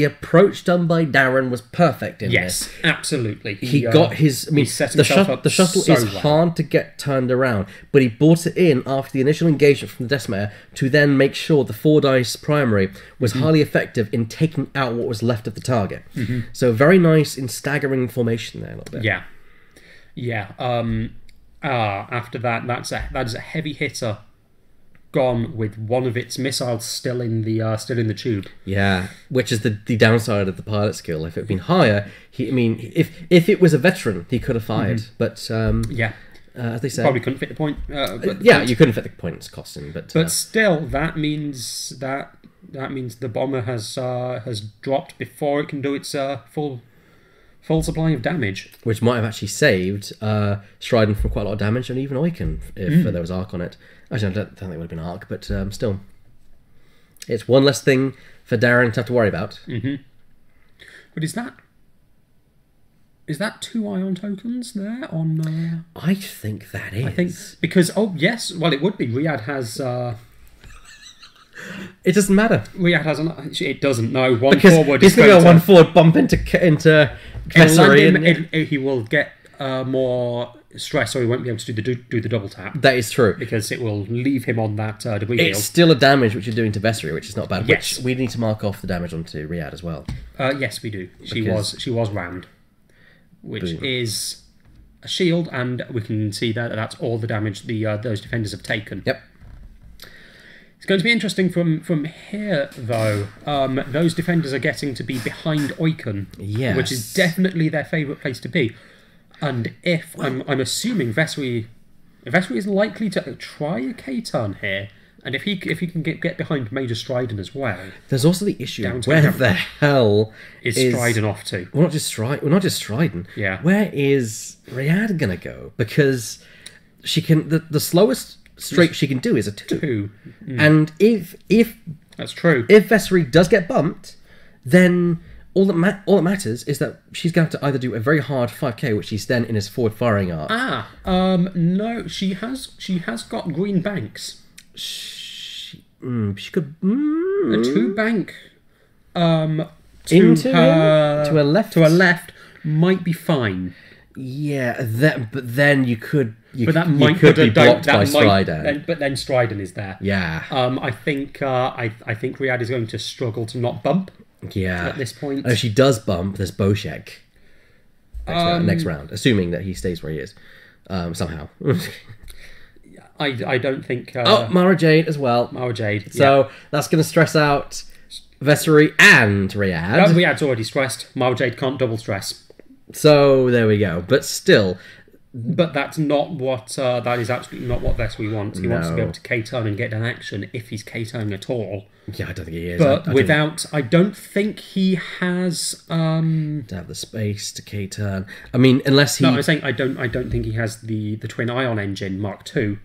approach done by Darren was perfect in this. Yes, absolutely. He got his. I mean, the shuttle is hard to get turned around, but he brought it in after the initial engagement from the Decimator to then make sure the 4 dice primary was highly effective in taking out what was left of the target. So very nice in staggering formation there a little bit. Yeah, yeah. After that, that's a heavy hitter. Gone with one of its missiles still in the tube. Yeah, which is the downside of the pilot skill. If it had been higher, if it was a veteran, he could have fired. But as they say, probably couldn't fit the point. You couldn't fit the points costing. But still, that means the bomber has dropped before it can do its full supply of damage, which might have actually saved Stridan from quite a lot of damage, and even Oicunn if there was arc on it. Actually, I don't think it would have been arc, but still, it's one less thing for Darren to have to worry about. But is that 2 ion tokens there on? I think that is. I think because it would be. Riyadh has. It doesn't matter. Riyadh has it doesn't. No, one because forward. He's going to go 1 forward, bump into Vessery, he will get more stress, so he won't be able to do the double tap. That is true, because it will leave him on that debris field. It's still a damage which you're doing to Vessery, which is not bad. Yes, which we need to mark off the damage onto Riyadh as well. Yes, we do. She was rammed, which is a shield, and we can see that's all the damage those defenders have taken. Yep. It's going to be interesting from here, though. Those defenders are getting to be behind Oicunn, which is definitely their favourite place to be. And if I'm assuming Vessery is likely to try a K-turn here, And if he can get behind Major Stridan as well, there's also the issue down to where him. the hell is Stridan off to? Well, not just Stridan. Yeah. Where is Riyadh gonna go? Because she can the slowest straight she can do is a 2. And if That's true. If Vessery does get bumped, then all that matters is that she's going to have to either do a very hard 5k, which she's then in his forward firing arc. No, she has got green banks. She could A 2 bank into a left might be fine. Yeah, but then you could be blocked by Stridan. But then Stridan is there. Yeah. I think Riyadh is going to struggle to not bump. Yeah. At this point, and if she does bump, there's Voitek next round, assuming that he stays where he is somehow. I don't think. Mara Jade as well. Mara Jade. So that's going to stress out Vessery and Riyadh. No, Riyadh's already stressed. Mara Jade can't double stress. So there we go. But still. But that's not what. That is absolutely not what Vessery wants. He wants to be able to K-turn and get an action if he's K-turning at all. Yeah, I don't think he is. But I don't think he has. To have the space to K-turn. I mean, unless he. No, I'm saying I don't think he has the twin ion engine Mark II.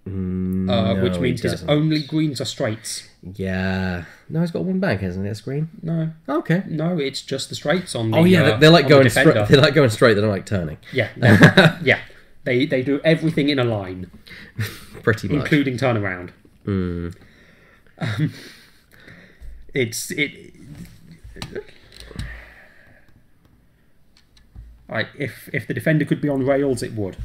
Which means his only greens are straights. Yeah. No, he's got one bank, hasn't it? A screen. No. Okay. No, like just the straights on the. Oh yeah, they like going straight. They like going straight. They don't like turning. Yeah. Yeah. They do everything in a line. Pretty much, including turnaround. Right, if the defender could be on rails, it would.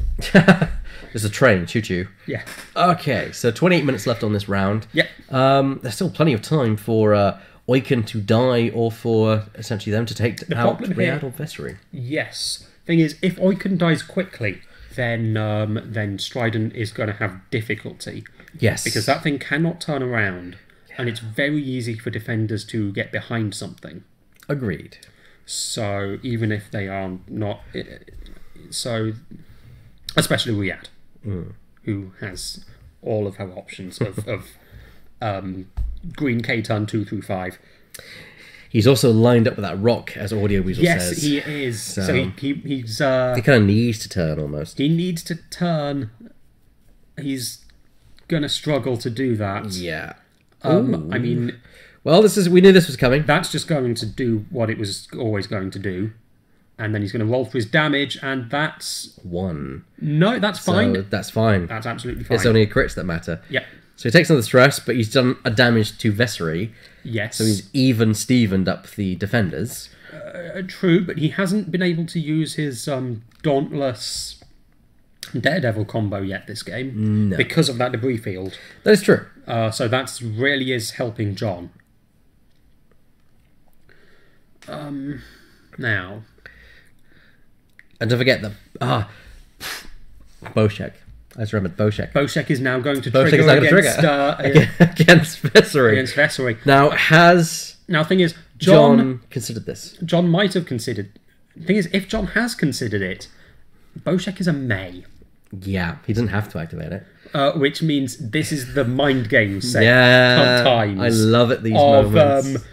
There's a train, choo-choo. Yeah. Okay, so 28 minutes left on this round. Yep. There's still plenty of time for Oicunn to die, or for essentially them to take out Riyadh or Vessery. Yes. Thing is, if Oicunn dies quickly, then Stridan is going to have difficulty. Yes. Because that thing cannot turn around, and it's very easy for defenders to get behind something. Agreed. So even if they are not, especially Riyadh, who has all of her options of green K-turn 2 through 5. He's also lined up with that rock, as Audio Weasel says. Yes, he is. So he's... he kind of needs to turn, almost. He needs to turn. He's going to struggle to do that. Yeah. I mean... Well, we knew this was coming. That's just going to do what it was always going to do. And then he's going to roll for his damage, and that's... 1. No, that's fine. So that's fine. That's absolutely fine. It's only crits that matter. Yeah. So he takes another stress, but he's done a damage to Vessery. Yes. So he's even-stevened up the defenders. True, but he hasn't been able to use his Dauntless Daredevil combo yet this game. No. Because of that debris field. That is true. So that really is helping Jon. Now... And don't forget that... Voitek. I just remembered Voitek. Voitek is now going to trigger against Vessery. Against Vessery. Now, thing is, Jon considered this? Jon might have considered... Thing is, if Jon has considered it, Voitek is a May. Yeah, he doesn't have to activate it. Which means this is the mind game set times. I love it, these moments.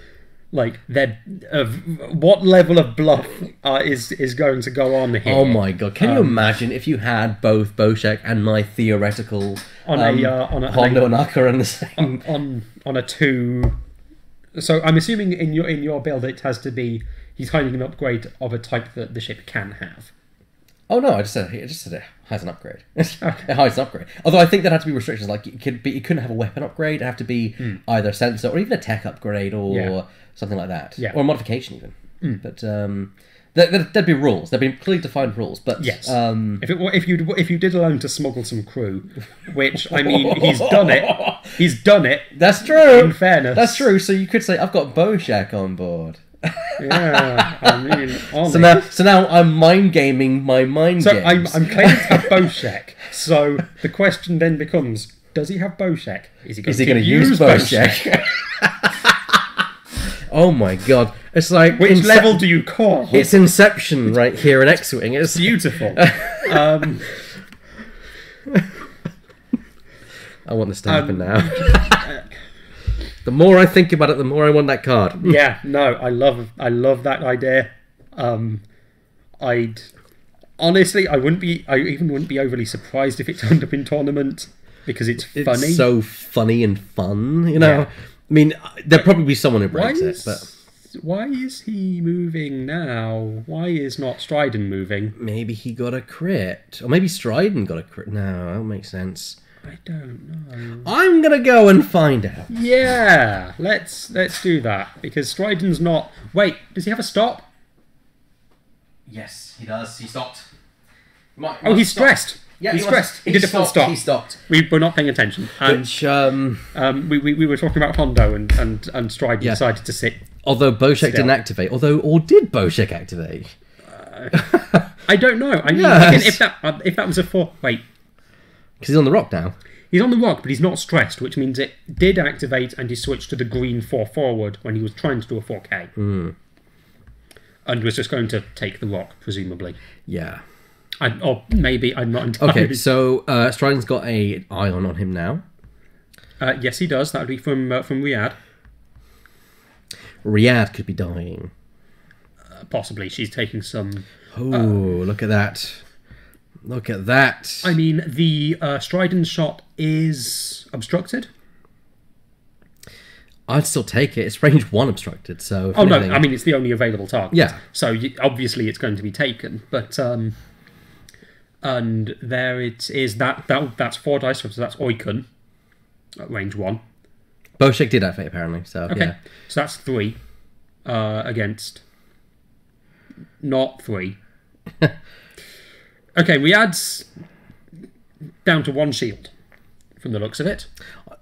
What level of bluff is going to go on here? Oh my god! Can you imagine if you had both Voitek and my theoretical Hondo and Aka in the same on a 2? So I'm assuming in your build it has to be he's hiding an upgrade of a type that the ship can have. Oh no! I just said it has an upgrade. It hides an upgrade. Although I think there had to be restrictions, like it couldn't have a weapon upgrade. It'd have to be either a sensor or even a tech upgrade or something like that, or a modification even. But there'd be rules. There'd be clearly defined rules. But yes, if you did allow him to smuggle some crew, which I mean he's done it. He's done it. That's true. In fairness, that's true. So you could say I've got Voitek on board. Yeah, I mean, so now I'm mind gaming my mind games. So I'm claiming to have Voitek. So the question then becomes: does he have Voitek? Is he going to use Voitek? Oh my god! It's like which level do you call? It's Inception right here in X-Wing. It's beautiful. I want this to happen now. The more I think about it, the more I want that card. Yeah, no, I love that idea. I'd honestly, I even wouldn't be overly surprised if it turned up in tournament because it's funny. It's so funny and fun, you know. Yeah. I mean, there'll probably be someone who breaks it, but why is he moving now? Why is not Stridan moving? maybe he got a crit, or maybe Stridan got a crit. No, that don't make sense. I don't know. I'm gonna go and find out. Yeah, let's do that because Stridan's not. Wait, does he have a stop? Yes, he does. He stopped. Oh, he's stressed. Yeah, he's stressed. He did a full stop. He stopped. We were not paying attention. Which, we were talking about Hondo and Stridan decided to sit. although Voitek didn't activate, or did Voitek activate? I don't know. I mean, Yes. if that was a 4, wait, Because he's on the rock now. he's on the rock, but he's not stressed, which means it did activate and he switched to the green 4 forward when he was trying to do a 4K. And was just going to take the rock, presumably. Yeah. Or maybe, I'm not entirely... Okay, so Stridan's got a ion on him now. Yes, he does. That would be from Riyadh. Riyadh could be dying. Possibly. She's taking some... Oh, look at that. Look at that. I mean, the Stridan shot is obstructed. I'd still take it. It's range 1 obstructed, so... if Oh, no, anything- I mean, it's the only available target. Yeah. So, obviously, it's going to be taken. But, and there it is. That's 4 dice, so that's Oicunn at range 1. Voitek did activate, apparently, so, Okay. yeah. So that's 3 against... Not 3. Okay, Riyadh's down to 1 shield, from the looks of it.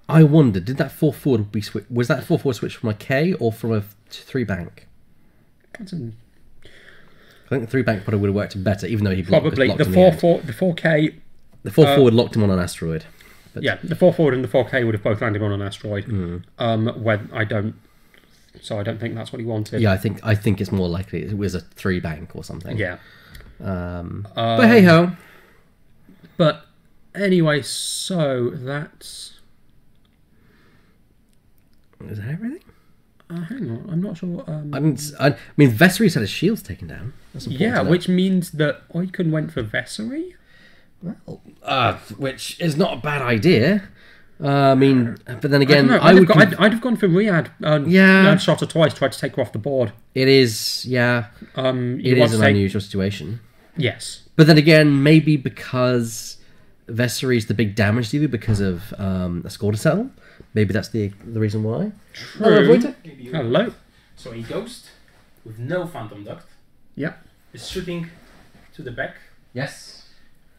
I wondered, did that 4 forward be switch? Was that 4 forward switch from a K or from a 3 bank? I think the 3 bank probably would have worked better, even though he Probably. blocked The him 4K... The 4 forward locked him on an asteroid. But Yeah, the 4 forward and the 4K would have both landed on an asteroid. When I don't think that's what he wanted. yeah, I think it's more likely it was a 3 bank or something. Yeah. But hey ho. But anyway, so that's... Is that everything? Hang on, I'm not sure. I mean, Vessery's had his shields taken down. That's important Yeah, to know. which means that Oicunn went for Vessery? Which is not a bad idea. I mean, but then again, I'd have gone for Riyadh. Yeah. Shot her twice, tried to take her off the board. It is, yeah. It is an unusual situation. Yes. But then again, maybe because Vessery's the big damage dealer because of a score to settle. Maybe that's the reason why. True. Maybe Hello. So a ghost with no phantom duct Yeah. is shooting to the back Yes.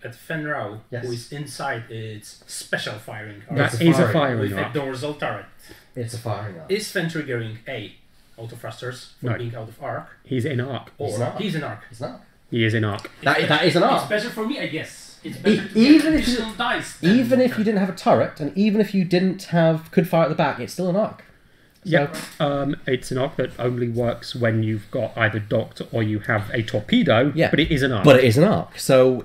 at Fenrau, Yes. who is inside its special firing arc That is a firing with a arc. dorsal turret. It's a firing arc. Is Fen triggering A, auto thrusters for No. being out of arc, He's in arc. or He's not. he's in arc? It's not. He is in arc. That is an It's arc. better for me, I guess. It's better to Even get if you- additional dice. than- Even if you didn't have a turret, and even if you could fire at the back, it's still an arc. Yeah. It's an arc that only works when you've got either docked or you have a torpedo. Yeah. But it is an arc. But it is an arc, so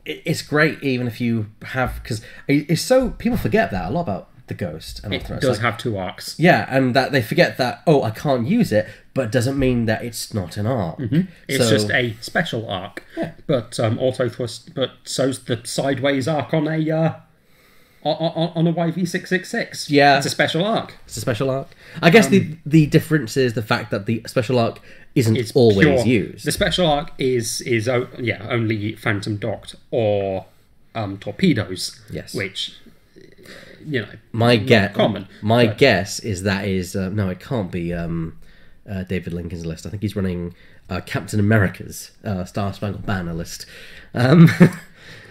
it's great even if you have, because it's so people forget that a lot about the Ghost. And it Ultra. It's does like- have 2 arcs. Yeah, and that they forget that, I can't use it, but it doesn't mean that it's not an arc. It's So- just a special arc. Yeah. But auto thrust. But so's the sideways arc on a on a YV666. Yeah. It's a special arc. It's a special arc. I guess the difference is the fact that the special arc isn't It's always pure. used. The special arc is only phantom docked or torpedoes. Yes. Which My not guess, common. My but- guess is that is no, it can't be David Lincoln's list. I think he's running Captain America's Star Spangled Banner list.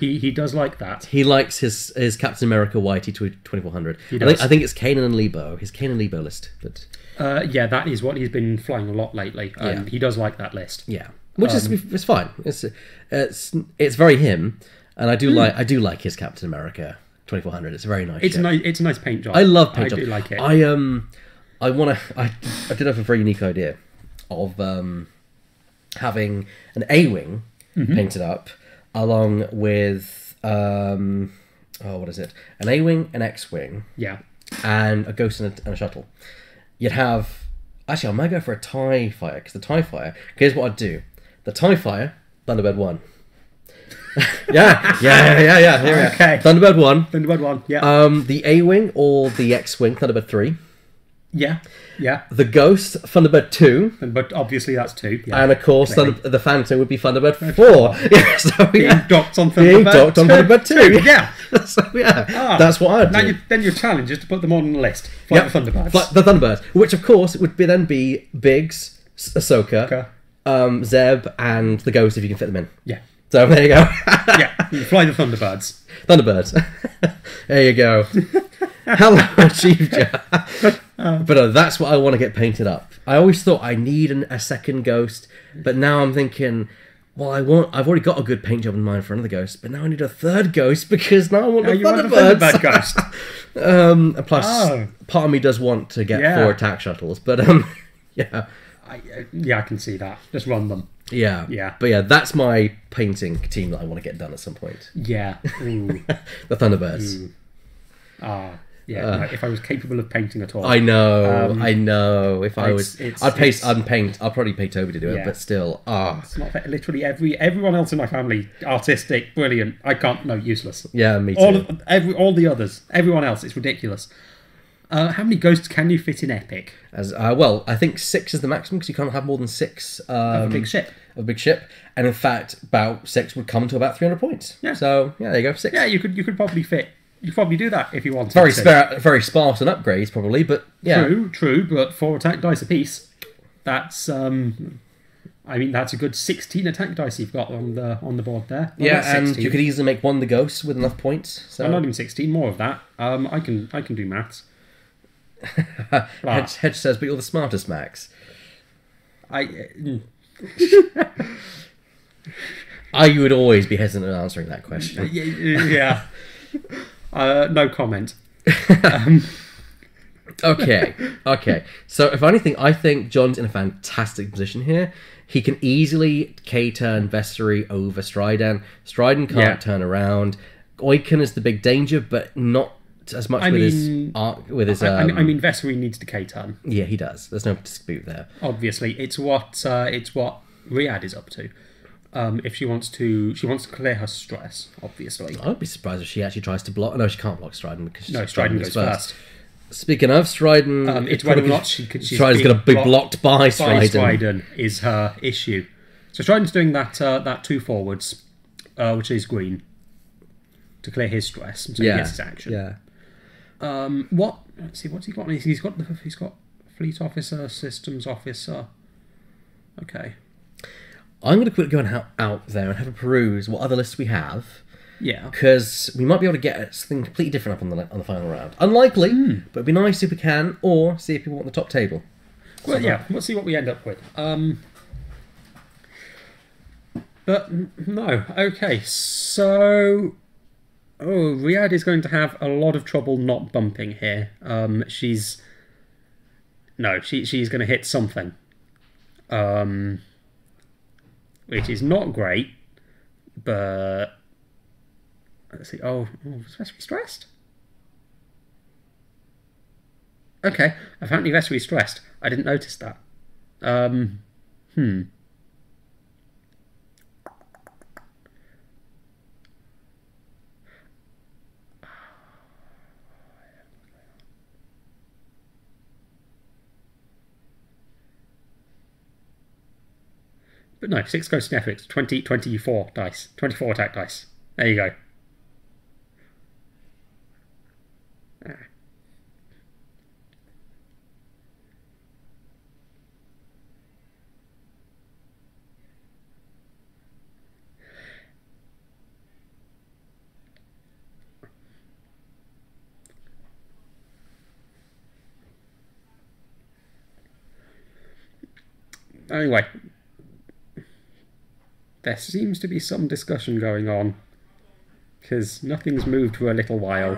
He does like that. He likes his Captain America YT 2400. He does. I think it's Kanan and Lebo. His Kanan and Lebo list, but Yeah, that is what he's been flying a lot lately. And he does like that list. yeah, which is it's fine. It's very him, and I do like his Captain America 2400. It's a very nice. It's ship. nice. It's a nice paint job. I love paint job. I do like it. I did have a very unique idea of having an A-wing Mm-hmm. painted up along with what is it? An A-wing, an X-wing, Yeah. and a ghost and a shuttle. You'd have... Actually, I might go for a TIE Fighter, because the TIE Fighter... Here's what I'd do. The TIE Fighter, Thunderbird 1. yeah. Here we are. Okay. Thunderbird 1. Thunderbird 1, yeah. The A-wing or the X-wing, Thunderbird 3. Yeah. The Ghost, Thunderbird 2. But obviously that's 2. Yeah. And of course, the Phantom would be Thunderbird 4. Yeah, so Being docked on Being Thunderbird docked on Thunderbird 2. Yeah. So that's what I'd do. Then your challenge is to put them on the list. Fly the Thunderbirds. The Thunderbirds, which of course would then be Biggs, Ahsoka, Zeb, and the Ghost if you can fit them in. Yeah. So there you go. Yeah. You fly the Thunderbirds. Thunderbirds. There you go. Hello, achieved ya. But that's what I want to get painted up. I always thought I need a second Ghost, but now I'm thinking, well, I've already got a good paint job in mind for another Ghost, but now I need a third Ghost because now I want the Thunderbirds. Thunderbird Ghost. And plus, part of me does want to get 4 attack shuttles, but yeah. I can see that. Just run them. Yeah. But yeah, that's my painting team that I want to get done at some point. Yeah. The Thunderbirds. Yeah. If I was capable of painting at all. I know. If I was, I'd paint. I'll probably pay Toby to do it, but still, It's not fair. Literally everyone else in my family, artistic, brilliant. I can't. No, useless. Yeah, me too. All the others, everyone else, it's ridiculous. How many ghosts can you fit in Epic? Well, I think 6 is the maximum because you can't have more than 6 Of a big ship. Of a big ship, and in fact, about 6 would come to about 300 points. Yeah. So yeah, there you go. 6. Yeah, you could probably fit. You could probably do that if you wanted. Very sparse on upgrades, probably, but yeah. True, but 4 attack dice apiece. That's that's a good 16 attack dice you've got on the board there. Yeah, and you could easily make one the ghost with enough points. So not even 16, more of that. I can do maths. Hedge says, but you're the smartest, Max. I would always be hesitant in answering that question. Yeah. No comment. Okay. So, if anything, I think Jon's in a fantastic position here. He can easily K-turn Vessery over Stridan. Stridan can't turn around. Oicunn is the big danger, but not as much with his. Vessery needs to K-turn. Yeah, he does. There's no dispute there. Obviously, it's what Riyadh is up to. If she wants to clear her stress, obviously. I'd be surprised if she actually tries to block. No, she can't block Stridan because Stridan goes first. Speaking of Stridan, it's whether or not Stridan's going to be blocked by Stridan. Stridan is her issue. So Stridan's doing that 2 forwards, which is green, to clear his stress. So he gets his action. Yeah. Let's see. What's he got? He's got fleet officer, systems officer. Okay. I'm going to quickly go out there and have a peruse what other lists we have. Yeah. Because we might be able to get something completely different up on the final round. Unlikely, but it'd be nice if we can, or see if people want the top table. Well, we'll see what we end up with. But no. Okay. So. Riyadh is going to have a lot of trouble not bumping here. She's going to hit something. Which is not great, but let's see. Was Vessery stressed? Okay, apparently Vessery stressed. I didn't notice that. But no, 6 ghosts in ethics, 24 dice. 24 attack dice. There you go. Anyway. There seems to be some discussion going on, because nothing's moved for a little while.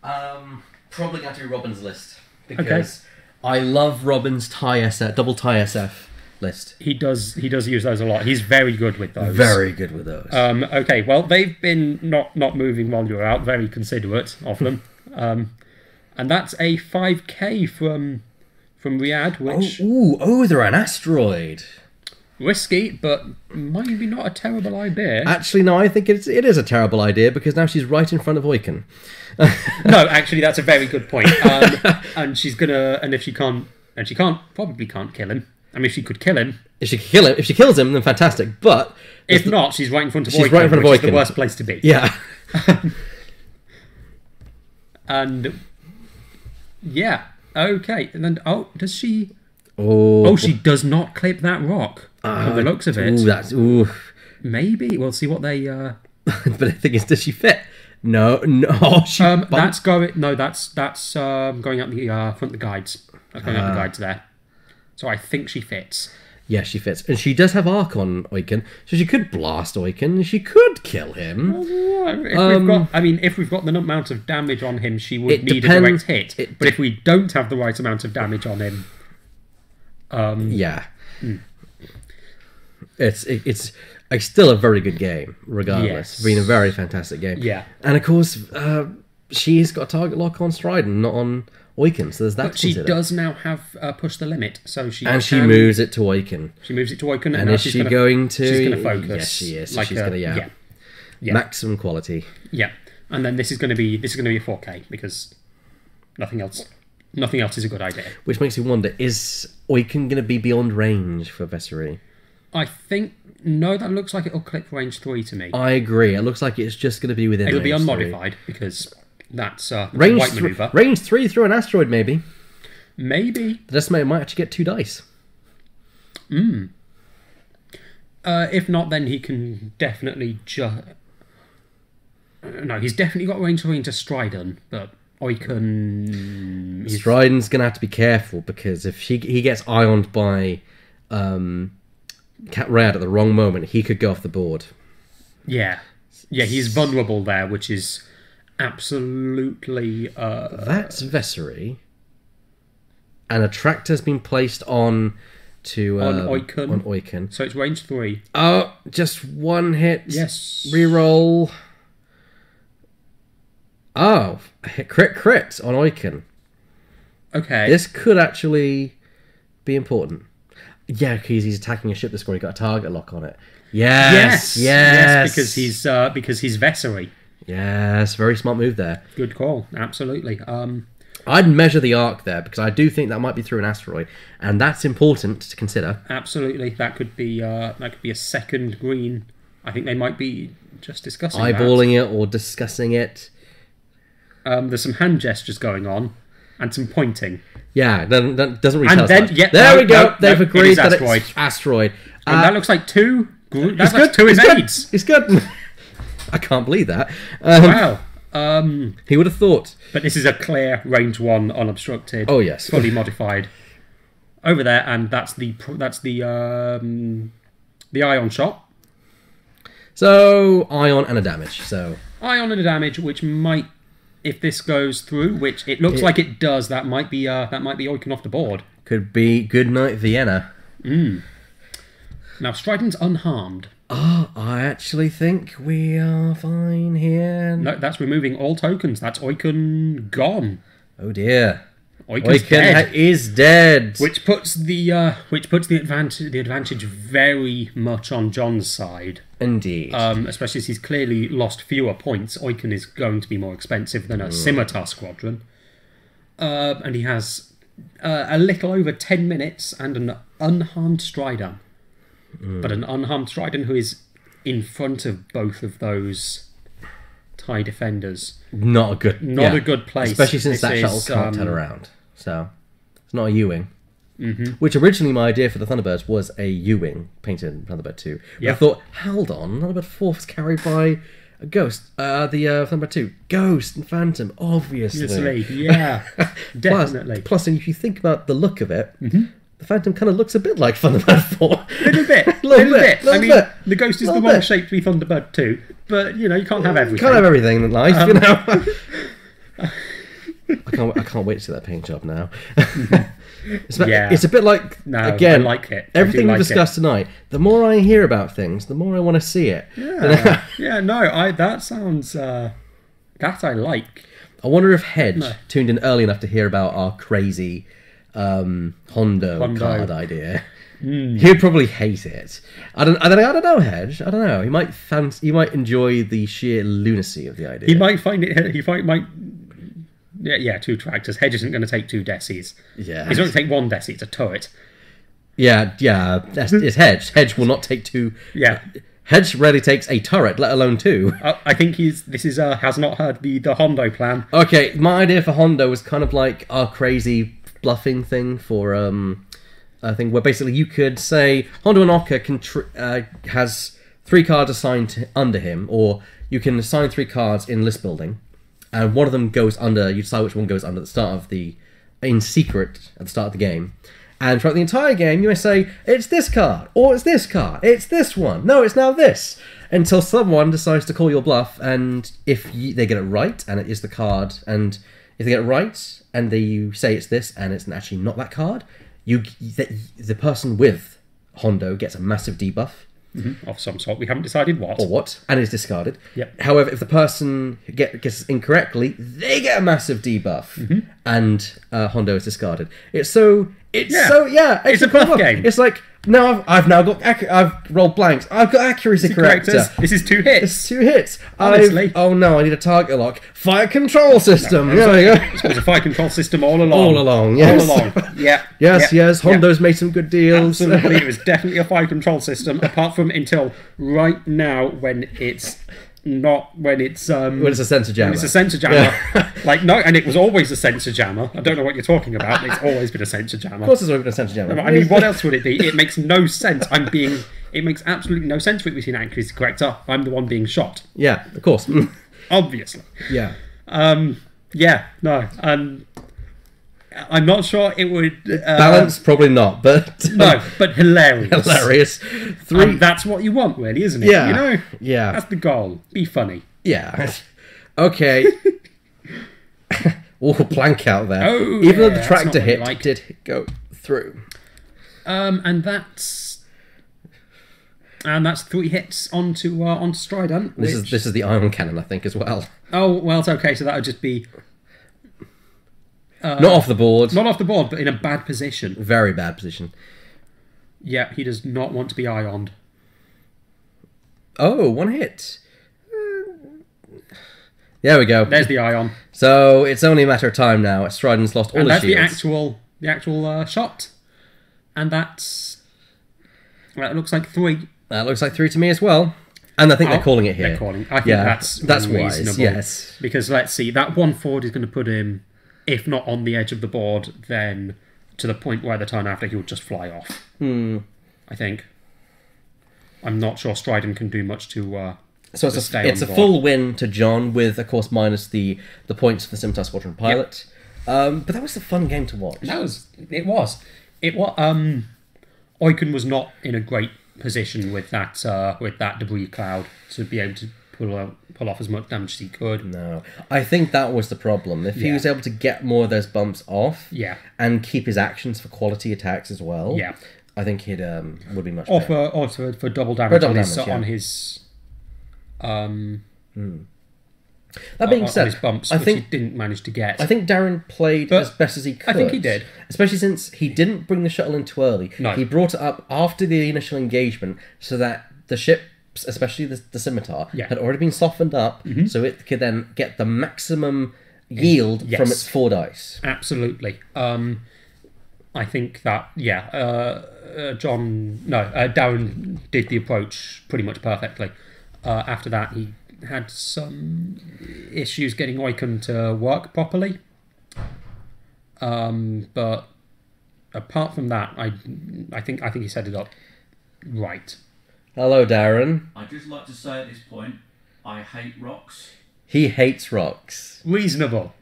Right. Probably going to do Robin's list, because I love Robin's double tie SF list. He does use those a lot. He's very good with those. Very good with those. Okay, well, they've been not moving while you're out. Very considerate of them. And that's a 5k from Riyadh, which... they're an asteroid. Risky, but maybe not a terrible idea. Actually, no, I think it is a terrible idea, because now she's right in front of Oicunn. No, actually, that's a very good point. And she's gonna... And if she can't... And she probably can't kill him. I mean, if she could kill him... If she kills him, then fantastic, but... If not, she's right in front of Oicunn, right in front of which is Oicunn. the worst place to be. Yeah. And... Yeah, okay. And then, does she... Oh, she does not clip that rock. From the looks of it. Maybe. We'll see what they... But the thing is, does she fit? No. That's going... No, that's going out the front of the guides. That's going out the guides there. So I think she fits. Yeah, she fits. And she does have arc on Oicunn, so she could blast Oicunn. She could kill him. If we've got the amount of damage on him, she would need a direct hit. But if we don't have the right amount of damage on him... It's still a very good game, regardless. Yes. It's been a very fantastic game. Yeah. And of course, she's got a target lock on Stridan, not on Oicunn, so there's that But she does now have push the limit, so she moves it to Oicunn. She moves it to Oicunn, and is she going to? She's going to focus. Yes, she is. So like she's going to maximum quality. Yeah, and then this is going to be a 4K because nothing else is a good idea. Which makes me wonder: is Oicunn going to be beyond range for Vessery? I think no. That looks like it'll clip range 3 to me. I agree. It looks like it's just going to be within. It'll be range unmodified 3. because that's a range white maneuver. Range 3 through an asteroid, maybe. Maybe the estimator might actually get 2 dice. If not, then he can definitely No, he's definitely got range 3 into Stridan, but Oicunn... Stridan's going to have to be careful, because if he gets ioned by Cat Rad at the wrong moment, he could go off the board. Yeah, he's vulnerable there, which is absolutely... That's Vessery. And a tractor's been placed on Oicunn. On Oicunn. So it's range 3. Oh, just 1 hit. Yes. Reroll. Oh, a hit crit on Oicunn. Okay. This could actually be important. Yeah, because he's attacking a ship that's already got a target lock on it. Yes, because he's Vessery. Yes, very smart move there. Good call, absolutely. I'd measure the arc there, because I do think that might be through an asteroid, and that's important to consider. Absolutely, that could be a second green. I think they might be just discussing eyeballing it or discussing it. There's some hand gestures going on and some pointing. Yeah, that doesn't really tell us much. Yeah, there we go. They've agreed that asteroid. It's asteroid. And that looks like 2. That's good. 2 evades. It's good. I can't believe that. Wow. He would have thought. But this is a clear range 1 unobstructed. Oh yes, fully modified. Over there, and that's the ion shot. So ion and a damage. So ion and a damage, which might, if this goes through, which it looks like it does, that might be Oicunn off the board. Could be good night Vienna. Now Stridan's unharmed. Oh, I actually think we are fine here. No, that's removing all tokens. That's Oicunn gone. Oh dear. Oicunn is dead. Which puts the advantage very much on Jon's side. Indeed. Especially as he's clearly lost fewer points. Oicunn is going to be more expensive than a scimitar squadron. And he has a little over 10 minutes and an unharmed Stridan. But an unharmed Stridan who is in front of both of those TIE defenders. Not a good place. Especially since that shuttle can't turn around. So, it's not a U-Wing. Which originally my idea for the Thunderbirds was a U-Wing painted in Thunderbird 2. But I thought, hold on, Thunderbird 4 was carried by a Ghost. The Thunderbird 2, Ghost and Phantom, obviously. Yeah, definitely. Plus, if you think about the look of it, the Phantom kind of looks a bit like Thunderbird 4. A little bit. I mean, the Ghost is the wrong shape to be Thunderbird 2, but, you can't have everything. You can't have everything in life, I can't wait to see that paint job now. Yeah. It's a bit like, No, again, I like it. everything we like discussed tonight. The more I hear about things, the more I want to see it. Yeah, yeah. No, that sounds that I like. I wonder if Hedge tuned in early enough to hear about our crazy Hondo card idea. He'd probably hate it. I don't know, Hedge. I don't know. He might enjoy the sheer lunacy of the idea. He might find it. He might. Yeah, 2 tractors. Hedge isn't going to take 2 decis. Yeah. He's going to take 1 deci. It's a turret. Yeah. It's Hedge. Hedge will not take 2. Yeah. Hedge rarely takes a turret, let alone 2. I think has not heard the Hondo plan. Okay, my idea for Hondo was kind of like our crazy bluffing thing for a thing where basically you could say Hondo and Oka has 3 cards assigned under him, or you can assign 3 cards in list building, and one of them goes under. You decide which one goes under at the start of in secret at the start of the game. And throughout the entire game, you may say, it's this card, or it's this card, it's this one, no, it's now this. Until someone decides to call your bluff, and if they get it right, and it is the card, and if they get it right, and you say it's this, and it's actually not that card, the person with Hondo gets a massive debuff. Of some sort. We haven't decided what. Or what, and is discarded. Yep. However, if the person gets it incorrectly, they get a massive debuff, and Hondo is discarded. It's a bluff game. It's like, no, I've rolled blanks. I've got accuracy corrector. This is 2 hits. It's 2 hits. Honestly. Oh no, I need a target lock. Fire control system. There we go. It was a fire control system all along. All along, yes. All along. Yeah. Yes. Hondo's made some good deals. Absolutely, it was definitely a fire control system. Apart from until right now, when it's not, when it's a sensor jammer. When it's a sensor jammer. Yeah. And it was always a sensor jammer. I don't know what you're talking about. It's always been a sensor jammer. Of course, it's always been a sensor jammer. I mean, what else would it be? It makes no sense. It makes absolutely no sense for it to be an accuracy corrector. I'm the one being shot. Yeah, of course. Obviously. Yeah. Yeah. No. I'm not sure it would balance. Probably not, but no. But hilarious. Hilarious. 3. That's what you want, really, isn't it? Yeah. You know. Yeah. That's the goal. Be funny. Yeah. Okay. Oh, plank out there. Oh, even though the that's tractor not what hit I like. did go through. And that's 3 hits onto Stridan. This is the ion cannon, I think, as well. Oh well, it's okay. So that would just be not off the board. Not off the board, but in a bad position. Very bad position. Yeah, he does not want to be ioned. Oh, 1 hit. There we go. There's the ion. So it's only a matter of time now. Stridan's lost all his that's shields. the actual shot, and that looks like 3. That looks like 3 to me as well. And I think they're calling it here. They're calling. I think that's wise. reasonable. Yes, because let's see, that 1 forward is going to put him, if not on the edge of the board, then to the point where the turn after he would just fly off. I think. I'm not sure Stridan can do much to. So it's a full win to Jon, with, of course, minus the points for the Scimitar Squadron pilot. But that was a fun game to watch. It was. Oicunn was not in a great position with that debris cloud to be able to pull off as much damage as he could. No, I think that was the problem. If he was able to get more of those bumps off, and keep his actions for quality attacks as well, I think he'd would be much better. Also for double damage, on his That being said, on his bumps, I think he didn't manage to get. I think Darren played as best as he could. I think he did, especially since he didn't bring the shuttle in too early. No. He brought it up after the initial engagement, so that the ships, especially the Scimitar, had already been softened up, so it could then get the maximum yield from its 4 dice. Absolutely. I think that Darren did the approach pretty much perfectly. After that, he had some issues getting Oicunn to work properly. But apart from that, I think he set it up right. Hello, Darren. I'd just like to say at this point, I hate rocks. He hates rocks. Reasonable.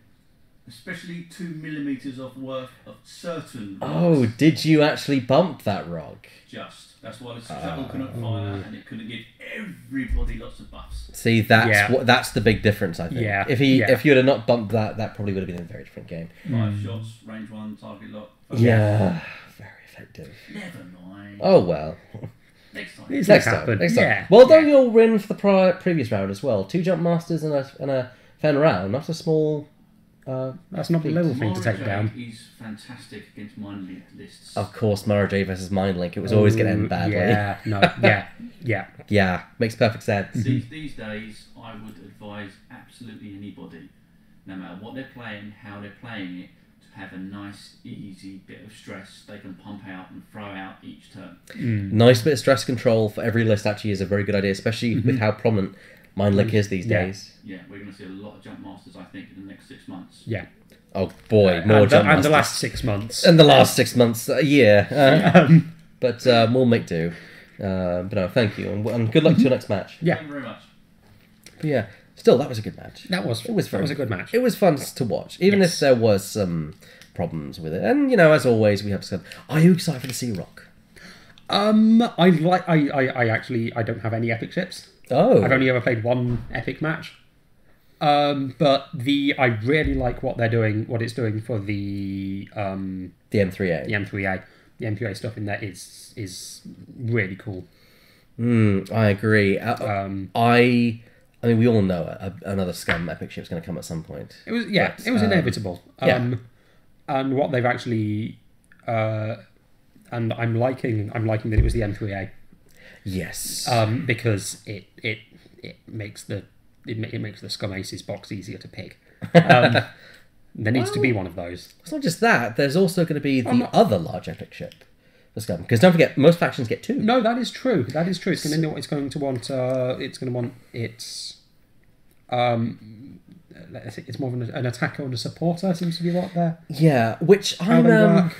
especially 2 millimeters of worth of certain rocks. Oh, did you actually bump that rock? That's why the shuttle couldn't fire, and it couldn't give everybody lots of buffs. See, that's the big difference, I think. Yeah. If you'd have not bumped that, that probably would have been a very different game. 5 shots, range 1, target lock. Yeah, very effective. Never mind. Oh well. Next time. It's Next gonna time. happen. Next time. Yeah. Well done, your win for the previous round as well. 2 jump masters and a fen round. Not a small. That's not a little thing to take Mara down. Jade is fantastic against mind link lists. Of course, Mara J versus Mindlink. It was always going to end badly. Yeah, no, yeah. Yeah, makes perfect sense. These days, I would advise absolutely anybody, no matter what they're playing, how they're playing it, to have a nice, easy bit of stress they can pump out and throw out each turn. Nice bit of stress control for every list actually is a very good idea, especially with how prominent Mindlink is these days. Yeah, we're going to see a lot of jump masters, I think, in the next 6 months. Yeah. Oh boy, more and jump and masters. the last 6 months. And the last 6 months, but we'll make do. But no, thank you, and good luck to your next match. Yeah. Thank you very much. But yeah, still, that was a good match. That was a good match. It was fun to watch, even if there was some problems with it. And as always, we have said, are you excited for the Sea Rock? I actually don't have any epic ships. Oh, I've only ever played one epic match. But I really like what it's doing for the the M3A. The M3A. The M3A stuff in there is really cool. I agree. I mean, we all know another Scum epic ship's going to come at some point. It was inevitable. And what they've actually, and I'm liking that it was the M3A. Yes. Because it makes the Scum Aces box easier to pick. There needs to be one of those. It's not just that. There's also going to be the other large epic ship for Scum. Because don't forget, most factions get 2. No, that is true. It's going to want its it's more of an attacker and a supporter seems to be what they're. Yeah, which I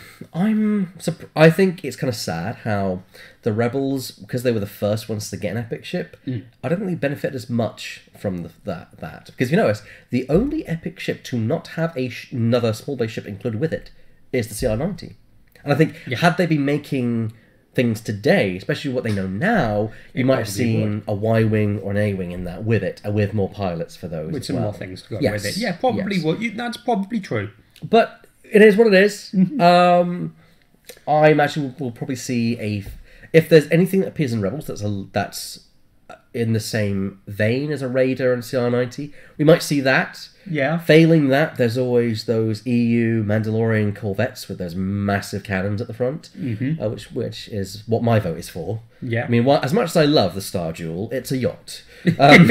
think it's kind of sad how the Rebels, because they were the first ones to get an epic ship, I don't think they benefit as much from that. Because you notice, the only epic ship to not have another small base ship included with it is the CR-90. And I think had they been making things today, especially what they know now, you might have seen a Y-wing or an A-wing in that with it, with more pilots for those. With some more things to go with it. Yeah, probably would. That's probably true. But it is what it is. I imagine we'll probably see if there's anything that appears in Rebels that's in the same vein as a Raider and CR-90, we might see that. Yeah. Failing that, there's always those EU Mandalorian corvettes with those massive cannons at the front, which is what my vote is for. Yeah. I mean, as much as I love the Star Duel, it's a yacht. Come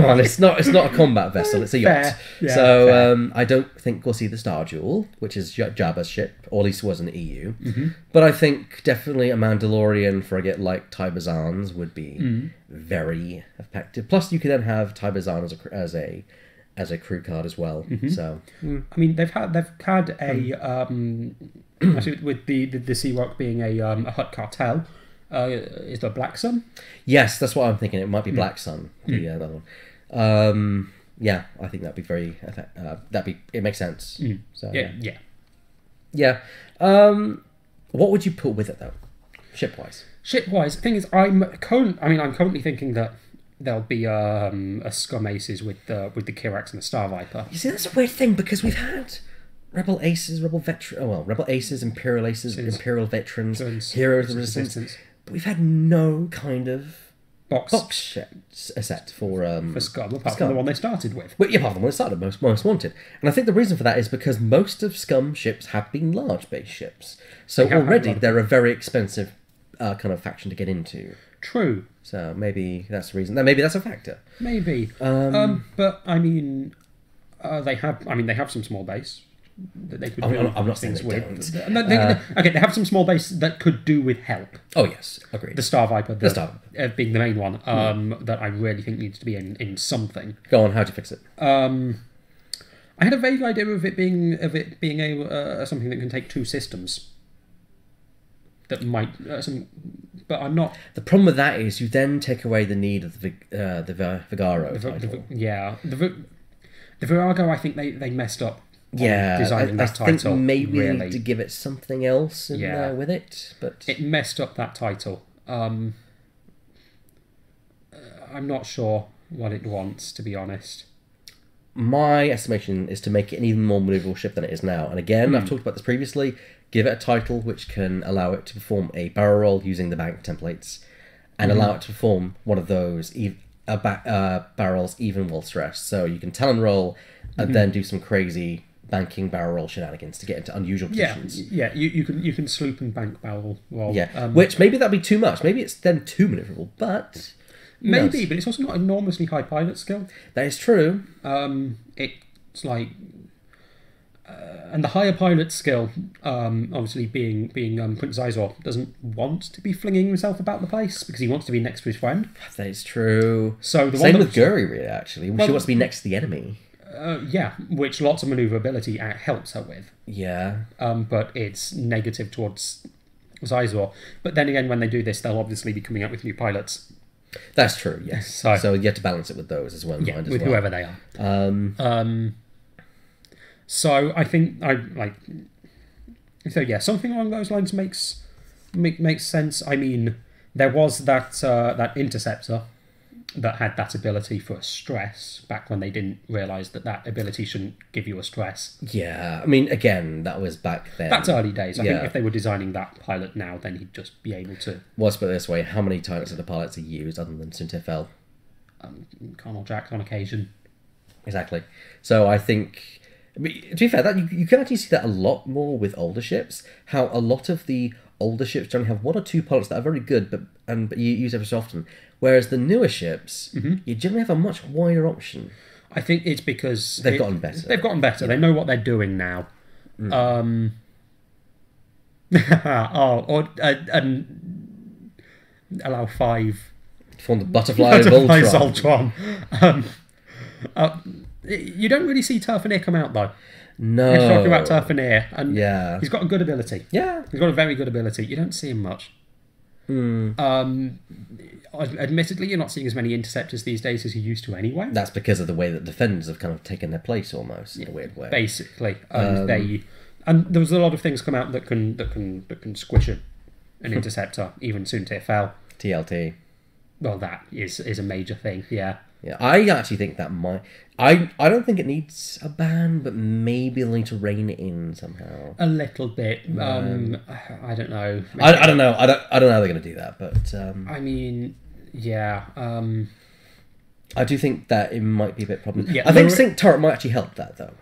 on, it's not a combat vessel, it's a yacht. Yeah, so I don't think we'll see the Star Duel, which is Jabba's ship, or at least was in the EU. But I think definitely a Mandalorian frigate like Tybazan's would be very effective. Plus, you could then have Tybazan as a crew card as well. So I mean, they've had a actually with the Sea Rock being a Hutt cartel. Is there Black Sun? Yes, that's what I'm thinking. It might be Black Sun, the other one. Yeah, I think that'd be very. It makes sense. So yeah. What would you put with it though, ship-wise? Ship-wise, the thing is, I'm currently thinking that there'll be a Scum Aces with the Kirax and the Star Viper. You see, that's a weird thing because we've had Rebel Aces, Rebel Aces, Imperial Aces, Imperial Veterans, Heroes of the Resistance. But we've had no kind of box set for Scum, apart from the one they started with. Well, yeah, apart from the one they started, most wanted. And I think the reason for that is because most of Scum ships have been large base ships. So already they're a very expensive kind of faction to get into. True. So maybe that's the reason. Maybe that's a factor. Maybe. But I mean, they have some small base that they could do I'm not saying things they with. don't. Okay, they have some small base that could do with help. Oh yes, agreed. The Star Viper, being the main one, that I really think needs to be in something. Go on, how'd you fix it? I had a vague idea of it being something that can take 2 systems. That might, but I'm not. The problem with that is you then take away the need of the Vigaro title. The Virago, I think they messed up Yeah, designing I that title. think maybe they really. need to give it something else in Yeah. there with it, but It messed up that title. I'm not sure what it wants, to be honest. my estimation is to make it an even more maneuverable ship than it is now. And again, I've talked about this previously. Give it a title which can allow it to perform a barrel roll using the bank templates, and allow it to perform one of those barrels even while stressed. So you can talon roll and then do some crazy banking barrel roll shenanigans to get into unusual positions. Yeah. You can sloop and bank barrel roll. Yeah, which maybe that'd be too much. Maybe it's then too maneuverable, but maybe, but it's also not enormously high pilot skill. that is true. It's like, and the higher pilot skill, obviously being Prince Izor, doesn't want to be flinging himself about the place because he wants to be next to his friend. That is true. So the Same one with Guri, really. Actually, she wants to be next to the enemy. which lots of maneuverability helps her with. Yeah. But it's negative towards Izor. But then again, when they do this, they'll obviously be coming up with new pilots. That's true, yes. So you have to balance it with those as well. Yeah, with whoever they are. So I think something along those lines makes sense. I mean, there was that interceptor that had that ability for stress back when they didn't realise that ability shouldn't give you a stress. Yeah, I mean, again, that was back then. That's early days. I Yeah. think if they were designing that pilot now, then he'd just be able to. Well, let's put it this way: how many times have the pilots are used other than Suntifel? Colonel Jack on occasion. Exactly. So I think, I mean, to be fair, that you can actually see that a lot more with older ships. How a lot of the older ships generally have one or two pilots that are very good, but you use every so often. Whereas the newer ships, you generally have a much wider option. I think it's because They've gotten better. They've gotten better. Yeah. They know what they're doing now. And allow 5 Form the butterfly of butterflies Ultron. You don't really see Turfanier come out though. No. You're talking about Turfanier, and Yeah. he's got a good ability. Yeah. He's got a very good ability. You don't see him much. Admittedly, you're not seeing as many interceptors these days as you used to anyway. That's because of the way that defenders have kind of taken their place almost in a weird way. Basically, and there was a lot of things come out that can squish an interceptor, even soon TFL. TLT. Well, that is a major thing. Yeah. Yeah, I actually think that might. I don't think it needs a ban, but maybe they'll need to rein it in somehow. A little bit. I don't know. I don't know. I don't know how they're going to do that, but I mean, yeah. I do think that it might be a bit problem. Yeah, I think Sync Turret might actually help that though.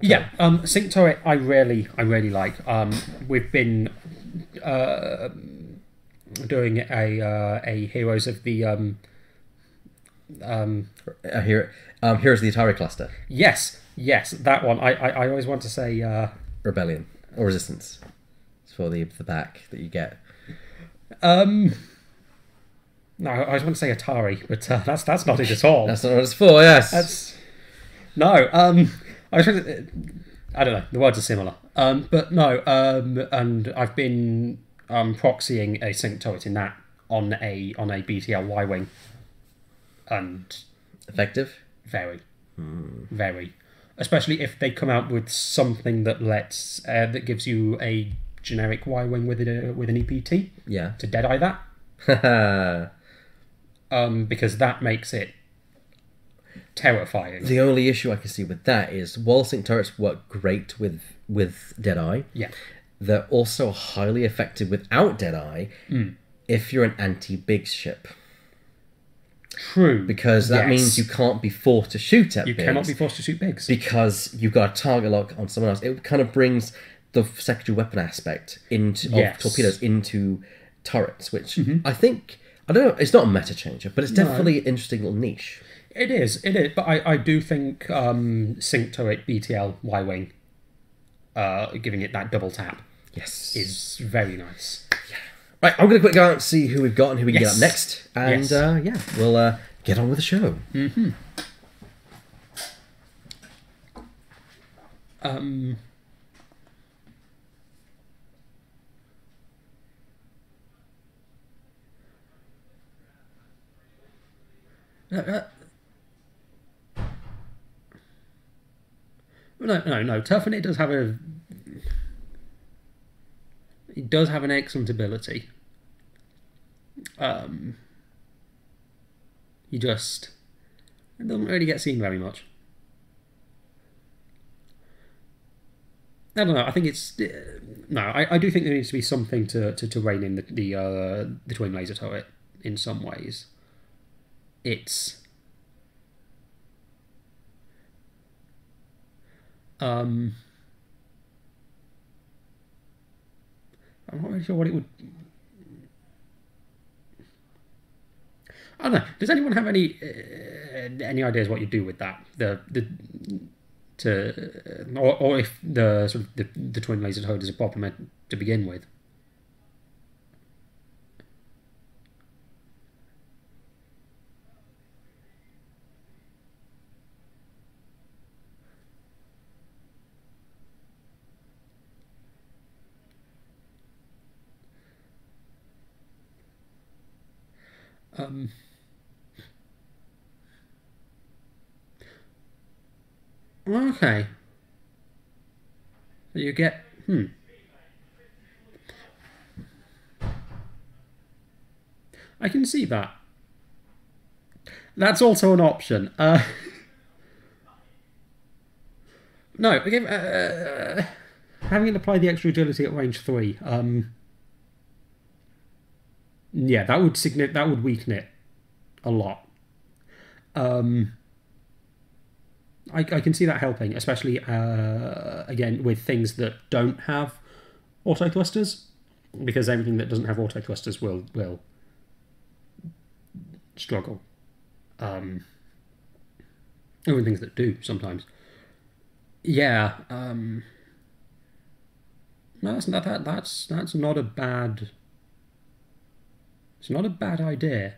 Yeah. Sync Turret, I really like. We've been doing a Heroes of the Heroes of the Atari cluster. Yes, that one. I always want to say Rebellion or Resistance. It's for the back that you get. No, I always want to say Atari, but that's not it at all. That's not what it's for. Yes. That's no. I was trying to, I don't know. The words are similar. But no. And I've been proxying a sync turret in that on a BTL Y wing, and effective. Very, very. Especially if they come out with something that that gives you a generic Y wing with an EPT. Yeah. To deadeye that. Because that makes it terrifying. The only issue I can see with that is while sync turrets work great with Deadeye, they're also highly effective without Deadeye if you're an anti-big ship. True. Because that means you can't be forced to shoot at bigs. You cannot be forced to shoot bigs. Because you've got a target lock on someone else. It kind of brings the secondary weapon aspect of torpedoes into turrets, which I think... I don't know, it's not a meta changer, but it's definitely an interesting little niche. It is. But I do think sync turret BTL Y-Wing, giving it that double tap, is very nice. Yeah. Right, I'm going to quick go out and see who we've got and who we can get up next. And we'll get on with the show. No. Toughen it does have a. It does have an excellent ability. It doesn't really get seen very much. I don't know. I think it's no. I do think there needs to be something to rein in the twin laser turret in some ways. I'm not really sure what it would. I don't know. Does anyone have any ideas what you do with that? Or if the sort of the twin laser turret is a problem to begin with? Okay. So you get I can see that. That's also an option. No, again, having it apply the extra agility at range 3. Yeah, that would weaken it a lot. I can see that helping, especially again with things that don't have auto thrusters, because everything that doesn't have auto thrusters will struggle. Even things that do sometimes. Yeah. No, that's not a bad. It's not a bad idea.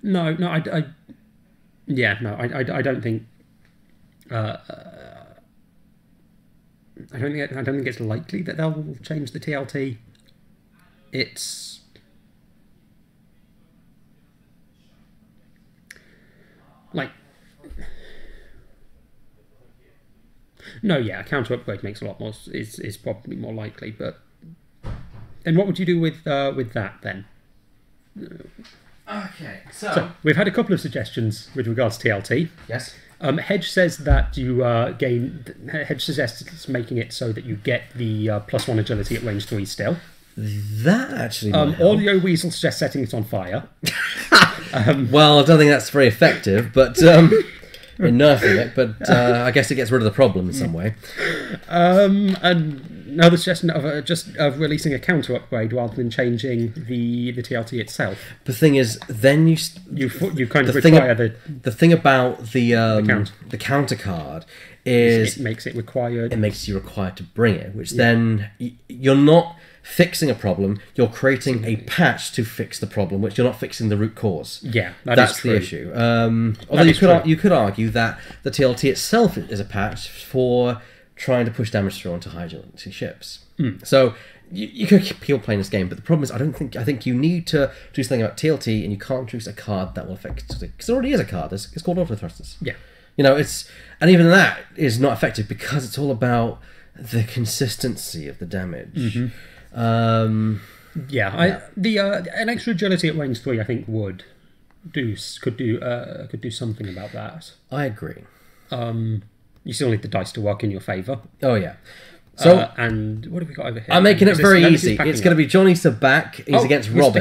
No, I don't think. I don't think it's likely that they'll change the TLT. It's like no, yeah, a counter upgrade makes a lot more. Is probably more likely, but then what would you do with that then? Okay, So we've had a couple of suggestions with regards to TLT. Yes. Hedge says that you Hedge suggests making it so that you get the +1 agility at range 3 still. That actually might help. Audio Weasel suggests setting it on fire. Well, I don't think that's very effective, but in nerfing it. But I guess it gets rid of the problem in some way. And another suggestion of releasing a counter upgrade rather than changing the TLT itself. The thing is, then you kind of require the thing about the counter card is it makes it required. It makes you required to bring it, which then you're not fixing a problem. You're creating a patch to fix the problem, which you're not fixing the root cause. Yeah, that's the issue. Although you could argue that the TLT itself is a patch for trying to push damage through onto high agility ships. So you could keep playing this game, but the problem is I think you need to do something about TLT, and you can't choose a card that will affect it, because there already is a card. It's called auto thrusters. Yeah, and even that is not effective because it's all about the consistency of the damage. an extra agility at range 3 I think could do something about that. I agree. You still need the dice to work in your favour. Oh, yeah. So, and what have we got over here? I'm making it very easy. It's going to be be Jon Easter back. He's against Robin.